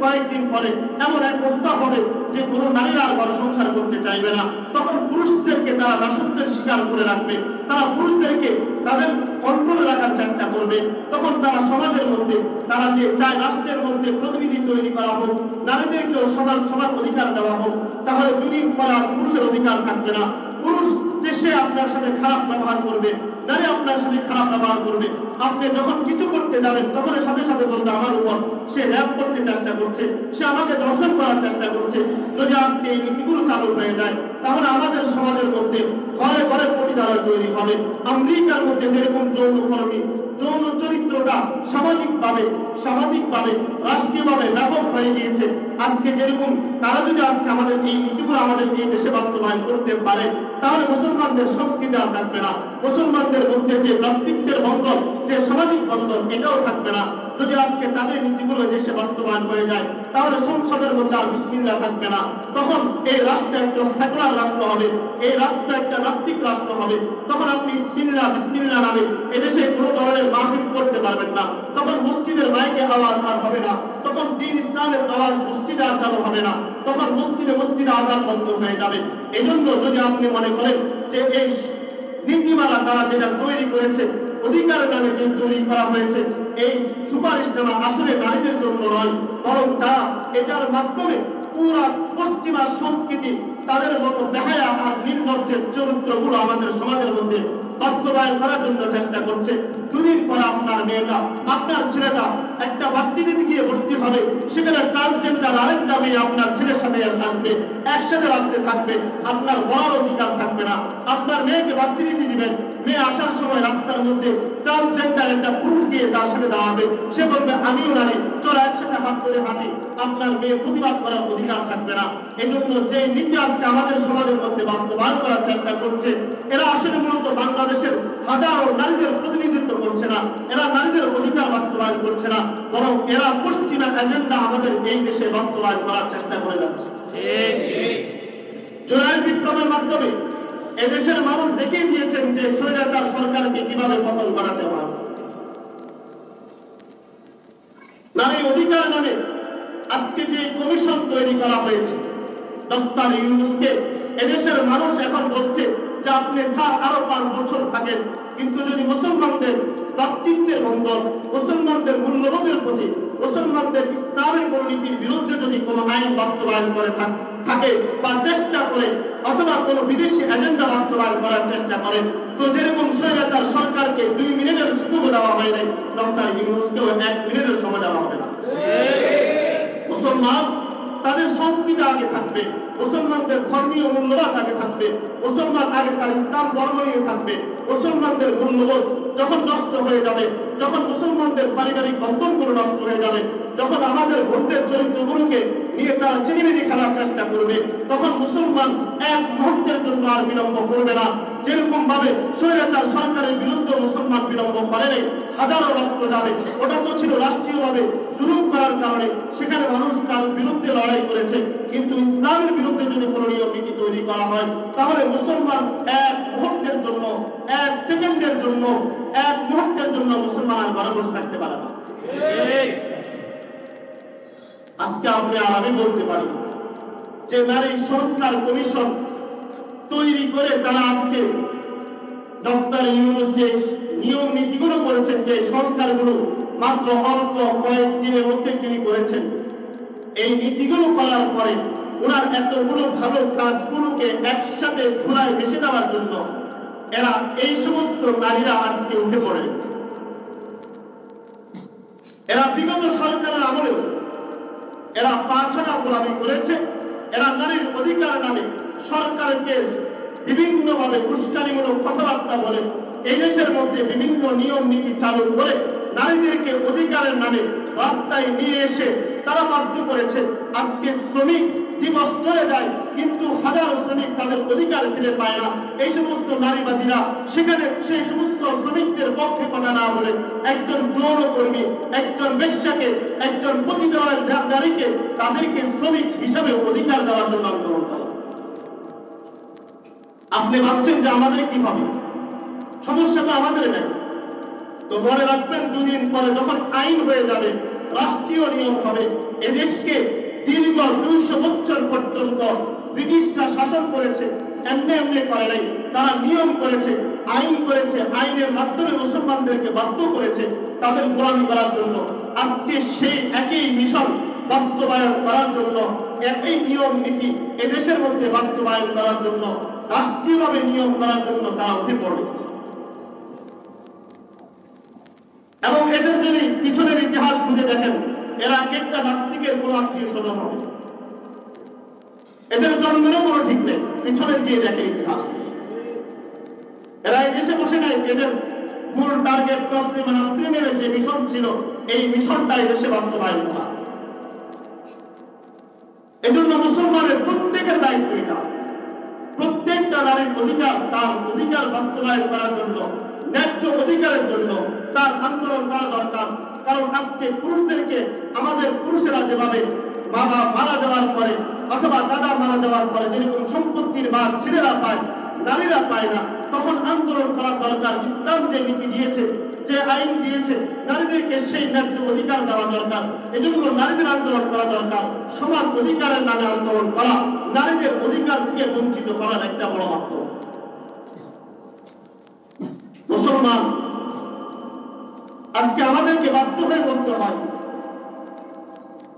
কয়েকদিন পরে এমন এক প্রস্তাব হবে যে কোনো নারীরা আর ঘর সংসার করতে চাইবে না। তখন পুরুষদেরকে তারা দাসত্বের শিকার করে রাখবে, তারা পুরুষদেরকে তাদের কন্ট্রোলে রাখার চেষ্টা করবে। তখন তারা সমাজের মধ্যে তারা যে চায় রাষ্ট্রের মধ্যে প্রতিনিধি তৈরি করা হোক, নারীদেরকেও সমান সমান অধিকার দেওয়া হোক, তাহলে দুদিন পর আর পুরুষের অধিকার থাকবে না। পুরুষ যে সে আপনার সাথে খারাপ ব্যবহার করবে, নারী আপনার সাথে খারাপ ব্যবহার করবে, আপনি যখন কিছু করতে যাবেন তখন সাথে সাথে বলবে আমার উপর সে র‍্যাপ করতে চেষ্টা করছে, সে আমাকে দর্শন করার চেষ্টা করছে। যদি আজকে এই নীতিগুলো চালু হয়ে যায়, তাহলে আমাদের সমাজের মধ্যে ঘরে ঘরে বিশ্ববিদ্যালয় তৈরি হবে। আমেরিকার মধ্যে যেরকম যৌনকর্মী, যৌন চরিত্রটা সামাজিকভাবে রাষ্ট্রীয়ভাবে ব্যাপক হয়ে গিয়েছে, আজকে যেরকম তারা যদি আজকে আমাদের এই নীতিগুলো আমাদের এই দেশে বাস্তবায়ন করতে পারে, তাহলে মুসলমানদের সংস্কৃতি আর থাকবে না, মুসলমানদের মধ্যে যে ভ্রাতৃত্বের বন্ধন, যে সামাজিক বন্ধন, এটাও থাকবে না। যদি আজকে তাদের নীতিগুলো দেশে বাস্তবায়ন হয়ে যায়, তাহলে সংসদের মধ্যে আর বিসমিল্লাহ থাকবে না। তখন এই রাষ্ট্র একটা সেকুলার রাষ্ট্র হবে, এই রাষ্ট্র একটা নাস্তিক রাষ্ট্র হবে। তখন আপনি বিসমিল্লাহ নামে এদেশে কোনো ধরনের মাহফিল করতে পারবেন না। তখন মসজিদের মাইকে আওয়াজ আর হবে না, তখন দ্বীন ইসলামের আওয়াজ মসজিদে আর চালু হবে না, তখন মসজিদে আযান বন্ধ হয়ে যাবে। এজন্য যদি আপনি মনে করেন যে এই নীতিমালা তারা যেটা তৈরি করেছে, অধিকারের নামে যে তৈরি করা হয়েছে, এই সুপারিশনামা আসলে নারীদের জন্য নয়, বরং তারা এটার মাধ্যমে পুরা পশ্চিমা সংস্কৃতি, তাদের মতো বেহায়া আর নির্লজ্জের চরিত্রগুলো আমাদের সমাজের মধ্যে বাস্তবায়ন করার জন্য চেষ্টা করছে। দুদিন পর আপনার মেয়েটা, আপনার ছেলেটা একটা ভার্সিটিতে গিয়ে ভর্তি হবে, সেখানে ট্রান্সজেন্ডার আরেকটা মেয়ে আপনার ছেলের সাথে আসবে, একসাথে রাখতে থাকবে, আপনার বলার অধিকার থাকবে না। আপনার মেয়েকে ভার্সিটিতে দিবেন, মেয়ে আসার সময় রাস্তার মধ্যে ট্রান্সজেন্ডার একটা পুরুষ গিয়ে তার সাথে দাঁড়াবে, সে বলবে আমিও নারী, চলো একসাথে হাত ধরে হাঁটি, আপনার মেয়ে প্রতিবাদ করার অধিকার থাকবে না। এজন্য যে নীতি আজকে আমাদের সমাজের মধ্যে বাস্তবায়ন করার চেষ্টা করছে, এরা আসলে মূলত বাংলাদেশের হাজারো নারীদের প্রতিনিধিত্ব করছে না, এরা নারীদের অধিকার বাস্তবায়ন করছে না, বরং এরা পশ্চিমা এজেন্ডা আমাদের এই দেশে বাস্তবায়ন করার চেষ্টা করে যাচ্ছে। জুলাই বিপ্লবের মাধ্যমে এদেশের মানুষ দেখিয়ে দিয়েছেন যে স্বৈরাচার সরকারকে কিভাবে পতন করাতে হয়। নারী অধিকার নামে আজকে যে কমিশন তৈরি করা হয়েছে, ডক্টর ইউনূসকে এদেশের মানুষ এখন বলছে যে আপনি স্যার আরো 5 বছর থাকেন, কিন্তু যদি মুসলমানদের ভ্রাতৃত্বের বন্ধন, মুসলমানদের মূল্যবোধের প্রতি, মুসলমানদের ইসলামের কোন নীতির বিরুদ্ধে যদি কোনো আইন বাস্তবায়ন করে থাকে বা চেষ্টা করে, অথবা কোনো বিদেশি এজেন্ডা বাস্তবায়ন করার চেষ্টা করে, তো যেরকম স্বৈরাচার সরকারকে 2 মিনিটের সুযোগ দেওয়া হয় নাই, ডক্টর ইউনূসকেও 1 মিনিটের সময় দেওয়া হবে না। মুসলমান তাদের সংস্কৃতি আগে থাকবে, মুসলমানদের ধর্মীয় মূল্যবোধ আগে থাকবে, মুসলমান আগে তার ইসলাম ধর্ম নিয়ে থাকবে। মুসলমানদের মূল্যবোধ যখন নষ্ট হয়ে যাবে, যখন মুসলমানদের পারিবারিক বন্ধনগুলো নষ্ট হয়ে যাবে, যখন আমাদের ভোটের চরিত্রগুলোকে নিয়ে তারা চিনিমিনি খেলার চেষ্টা করবে, তখন মুসলমান এক মুহূর্তের জন্য আর বিলম্ব করবে না। যেরকম ভাবে স্বৈরাচার সরকারের বিরুদ্ধে মুসলমান বিলম্ব করে নাই, হাজারো রক্ত যাবে, ওটা তো ছিল রাষ্ট্রীয়ভাবে জুলুম করার কারণে, সেখানে মানুষ তার বিরুদ্ধে লড়াই করেছে। কিন্তু ইসলামের বিরুদ্ধে যদি কোনো নিয়ম নীতি তৈরি করা হয়, তাহলে মুসলমান এক মুহূর্তের জন্য, 1 সেকেন্ডের জন্য, 1 মুহূর্তের জন্য মুসলমান আর ঘরে বসে থাকতে পারে না। আজকে আপনি আর আমি বলতে পারি যে নারী সংস্কার কমিশন তৈরি করে তারা আজকে ডক্টর ইউনূস যে নিয়ম নীতিগুলো করেছেন, যে সংস্কারগুলো মাত্র অল্প কয়েক দিনের মধ্যে তিনি করেছেন, এই নীতিগুলো করার পরে ওনার এতগুলো ভালো কাজগুলোকে একসাথে ধুলায় ভেসে দেওয়ার জন্য এরা এই সমস্ত নারীরা আজকে উঠে পড়ে গেছে। এরা বিগত সরকারের আমলেও এরা পাঁচনা গোলামি করেছে, এরা নারীর অধিকার নামে সরকারকে বিভিন্নভাবে উস্কানিমূলক কথাবার্তা বলে এই দেশের মধ্যে বিভিন্ন নিয়ম নীতি চালু করে নারীদেরকে অধিকারের নামে রাস্তায় নিয়ে এসে তারা বাধ্য করেছে। আজকে শ্রমিক দিবস চলে যায়, কিন্তু হাজারো শ্রমিক তাদের অধিকার ফিরে পায় না। এই সমস্ত নারীবাদীরা সেখানে সেই সমস্ত শ্রমিকদের পক্ষে কথা না বলে একজন যৌনকর্মী, একজন বেশ্যাকে, একজন পতিতার নারীকে তাদেরকে শ্রমিক হিসাবে অধিকার দেওয়ার জন্য আন্দোলন করে। আপনি ভাবছেন যে আমাদের কি হবে? সমস্যা তো আমাদের নেই। তো মনে রাখবেন, 2 দিন পরে যখন আইন হয়ে যাবে, রাষ্ট্রীয় নিয়ম হবে, এদেশকে দীর্ঘ 200 বছর পর্যন্ত ব্রিটিশরা শাসন করেছে, এমনি করে নাই, তারা নিয়ম করেছে, আইন করেছে, আইনের মাধ্যমে মুসলমানদেরকে বাধ্য করেছে তাদের গোলামি করার জন্য। আজকে সেই একই মিশন বাস্তবায়ন করার জন্য, একই নিয়ম নীতি এদেশের মধ্যে বাস্তবায়ন করার জন্য, রাষ্ট্রীয়ভাবে নিয়ম করার জন্য তারা উঠে পড়েছে। এবং এদের যদি পিছনের ইতিহাস খুঁজে দেখেন, এরা একটা নাস্তিকের কোন আত্মীয় স্বজন হবে, এদের জন্মেরও কোনো ঠিক নেই। পিছনের গিয়ে দেখেন ইতিহাস। এরা এই দেশে বসে নাই, এদের মূল টার্গেট তসলিমা নাসরিনের যে মিশন ছিল এই মিশনটা এই দেশে বাস্তবায়ন করা। এজন্য মুসলমানের প্রত্যেকের দায়িত্ব এটা, প্রত্যেকটা নারীর অধিকার, তার অধিকার বাস্তবায়ন করার জন্য, ন্যায্য অধিকারের জন্য তার আন্দোলন করা দরকার। কারণ আজকে পুরুষদেরকে আমাদের পুরুষেরা যেভাবে বাবা মারা যাওয়ার পরে অথবা দাদা মারা যাওয়ার পরে যেরকম সম্পত্তির ভাগ ছেলেরা পায়, নারীরা পায় না, তখন আন্দোলন করার দরকার। ইসলাম যে নীতি দিয়েছে, যে আইন দিয়েছে, নারীদেরকে সেই ন্যায্য অধিকার দেওয়া দরকার। এজন্য নারীদের আন্দোলন করা দরকার। সমান অধিকারের নামে আন্দোলন করা নারীদের অধিকার থেকে বঞ্চিত করার একটা বড় মাত্র। মুসলমান আজকে আমাদেরকে বাধ্য হয়ে বলতে হয়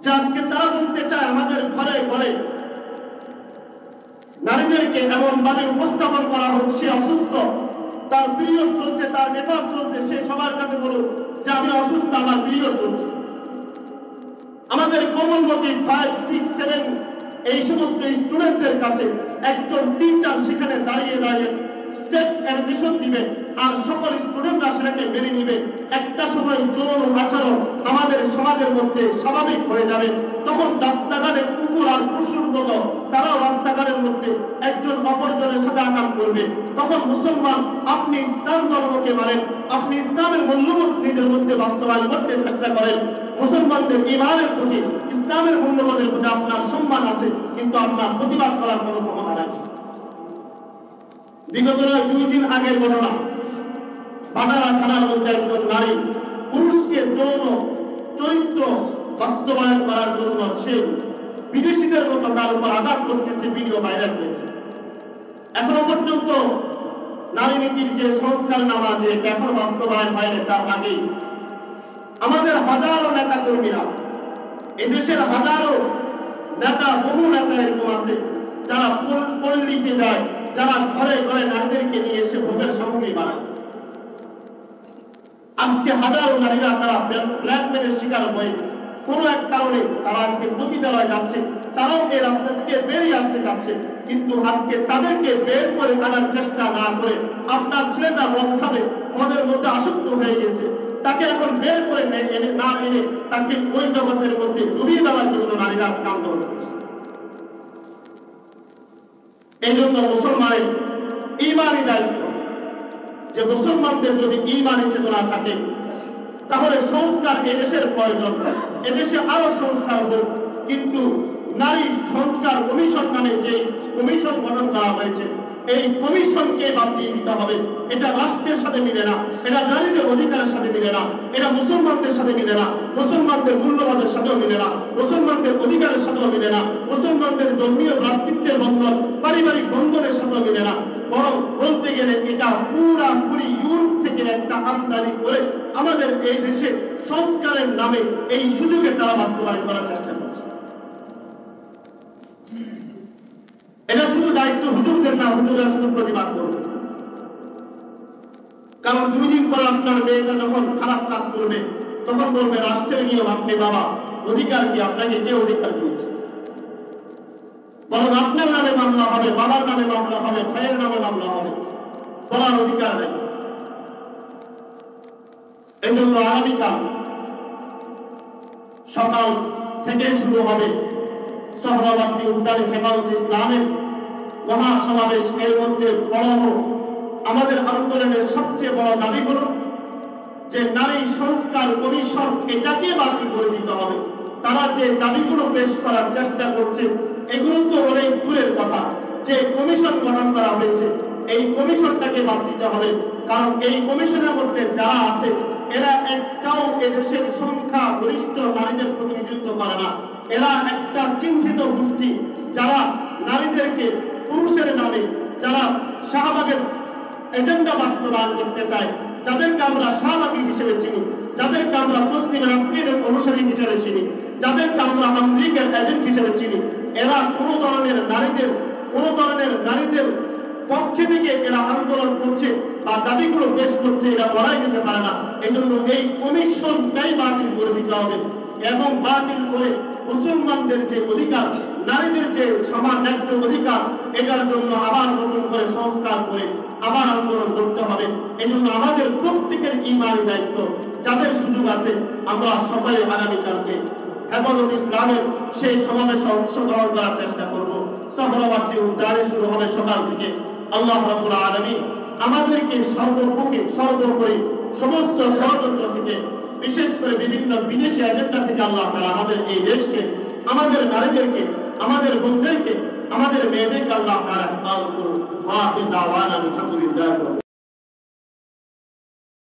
যে আজকে তারা বলতে চায় আমাদের ঘরে ঘরে নারীদেরকে এমন ভাবে উপস্থাপন করা হোক, সে অসুস্থ, তার পিরিয়ড চলছে, তার নেফাস চলছে, সে সবার কাছে বলুক যে আমি অসুস্থ, আমার পিরিয়ড চলছে। আমাদের কোমলমতি 5, 6, 7 এই সমস্ত স্টুডেন্টদের কাছে একজন টিচার সেখানে দাঁড়িয়ে দাঁড়িয়ে সেক্স এডুকেশন দিবে, আর সকল স্টুডেন্টরা সেটাকে মেনে নিবে। একটা সময় যৌন আচরণ আমাদের সমাজের মধ্যে স্বাভাবিক হয়ে যাবে। তখন রাস্তাঘাটে কুকুর আর পশুর মতো তারাও রাস্তাঘাটের মধ্যে একজন অপরজনের সাথে আঘাত করবে। তখন মুসলমান, আপনি ইসলাম ধর্মকে মানেন, আপনি ইসলামের মূল্যবোধ নিজের মধ্যে বাস্তবায়ন করতে চেষ্টা করেন। মুসলমানদের ঈমানের প্রতি, ইসলামের মূল্যবোধের প্রতি আপনার সম্মান আছে, কিন্তু আপনার প্রতিবাদ করার কোনো ক্ষমতা নাই। বিগত 2 দিন আগের ঘটনা, ভাটারা থানার মধ্যে একজন নারী পুরুষকে যৌন চরিত্র বাস্তবায়ন করার জন্য সে বিদেশিদের মতো তার উপর আঘাত করতেছে, ভিডিও ভাইরাল হয়েছে। এখনো পর্যন্ত নারী নীতির যে সংস্কার নামা যে এখন বাস্তবায়ন হয়নি, তার আগেই আমাদের হাজারো নেতা কর্মীরা, এদেশের হাজারো নেতা, বহু নেতা এরকম আছে যারা পল্লীতে যায়, যারা ঘরে ঘরে নারীদেরকে নিয়ে এসে ভোগের সামগ্রী বানায়। আজকে হাজারো নারীরা তারা ব্ল্যাকমেলের শিকার হয়ে কোনো এক কারণে তারা আজকে পতিতালয়ে যাচ্ছে, তারাও এই রাস্তা থেকে বেরিয়ে আসতে যাচ্ছে। কিন্তু আজকে তাদেরকে বের করে আনার চেষ্টা না করে আপনার ছেলেটা মদ খাবে, মদের মধ্যে আসক্ত হয়ে গেছে, তাকে এখন বের করে না এনে তাকে ওই জগতের মধ্যে ডুবিয়ে দেওয়ার জন্য নারীরা আজকে আন্দোলন করছে। এই জন্য মুসলমানের ঈমানি দায়িত্ব যে মুসলমানদের যদি ঈমানি চেতনা থাকে তাহলে সংস্কার এদেশের প্রয়োজন, এদেশে আরো সংস্কার হোক। কিন্তু নারী সংস্কার কমিশন নামে যে কমিশন গঠন করা হয়েছে, এই কমিশনকে বাদ দিয়ে দিতে হবে। এটা রাষ্ট্রের সাথে মিলে না, এটা নারীদের অধিকারের সাথে মিলে না, এটা মুসলমানদের সাথে মিলে না, মুসলমানদের মূল্যবোধের সাথেও মিলে না, মুসলমানদের অধিকারের সাথেও মিলে না, মুসলমানদের ধর্মীয় ভ্রাতৃত্বের বন্ধন, পারিবারিক বন্ধনের সাথেও মিলে না। বরং বলতে গেলে এটা পুরাপুরি ইউরোপ থেকে একটা আমদানি করে আমাদের এই দেশে সংস্কারের নামে এই সুযোগে তারা বাস্তবায়ন করার চেষ্টা করছে। এটা শুধু দায়িত্ব হুজুরদের না, হুজুররা শুধু প্রতিবাদ করবে। কারণ 2 দিন পর আপনার মেয়েটা যখন খারাপ কাজ করবে তখন বলবে রাষ্ট্রের নিয়ম, আপনি বাবা, অধিকার কি? আপনাকে কে অধিকার দিয়েছে? বরং আপনার নামে মামলা হবে, বাবার নামে মামলা হবে, ভাইয়ের নামে মামলা হবে, বলার অধিকার নেই। এই জন্য আগামীকাল সকাল থেকে শুরু হবে সোহরাওয়ার্দী উদ্যানে হেফাজত ইসলামের মহাসমাবেশ। এর মধ্যে বড় আমাদের আন্দোলনের সবচেয়ে বড় দাবি হলো যে নারী সংস্কার কমিশন এটাকে বাতিল করে দিতে হবে। তারা যে দাবিগুলো পেশ করার চেষ্টা করছে এগুলো তো অনেক দূরের কথা। যে কমিশন গঠন করা হয়েছে এই কমিশনটাকে বাদ দিতে হবে। কারণ এই কমিশনের মধ্যে যারা আছে এরা একটাও এদেশের সংখ্যা গরিষ্ঠ নারীদের প্রতিনিধিত্ব করে না। এরা একটা চিহ্নিত গোষ্ঠী যারা নারীদেরকে পুরুষের নামে, যারা শাহবাগের এজেন্ডা বাস্তবায়ন করতে চায়, যাদেরকে আমরা শাহবাগী হিসেবে চিনি, যাদেরকে আমরা তসলিমা নাসরিনের অনুসারী হিসেবে চিনি, যাদেরকে আমরা আমলিগের এজেন্ট হিসেবে চিনি, এরা কোনো ধরনের নারীদের পক্ষে থেকে এরা আন্দোলন করছে বা দাবিগুলো পেশ করছে, এরা বলাই যেতে পারে না। এই জন্য এই কমিশনটাই বাতিল করে দিতে হবে এবং বাতিল করে মুসলমানদের যে অধিকার, নারীদের যে সমান ন্যায্য অধিকার, এটার জন্য আবার নতুন করে সংস্কার করে আবার আন্দোলন করতে এই জন্য আমাদের প্রত্যেকের ইমানি দায়িত্ব, যাদের সুযোগ আছে আমরা সবাই আগামীকালকে হেফাজত ইসলামের সেই সমাবেশে অংশগ্রহণ করার চেষ্টা করব। সোহরাওয়ার্দী উদ্যানে শুরু হবে সকাল থেকে। আল্লাহ রাব্বুল আলামিন আমাদেরকে সর্বোপরি সমস্ত ষড়যন্ত্র থেকে, বিশেষ করে বিভিন্ন বিদেশি এজেন্ডা থেকে আল্লাহ তাআলা আমাদের এই দেশকে, আমাদের নারীদেরকে, আমাদের বোনদেরকে, আমাদের মেয়েদেরকে আল্লাহ তাআলা হেফাজত করুন। ওয়া আখিরু দাওয়ানা আলহামদুলিল্লাহ।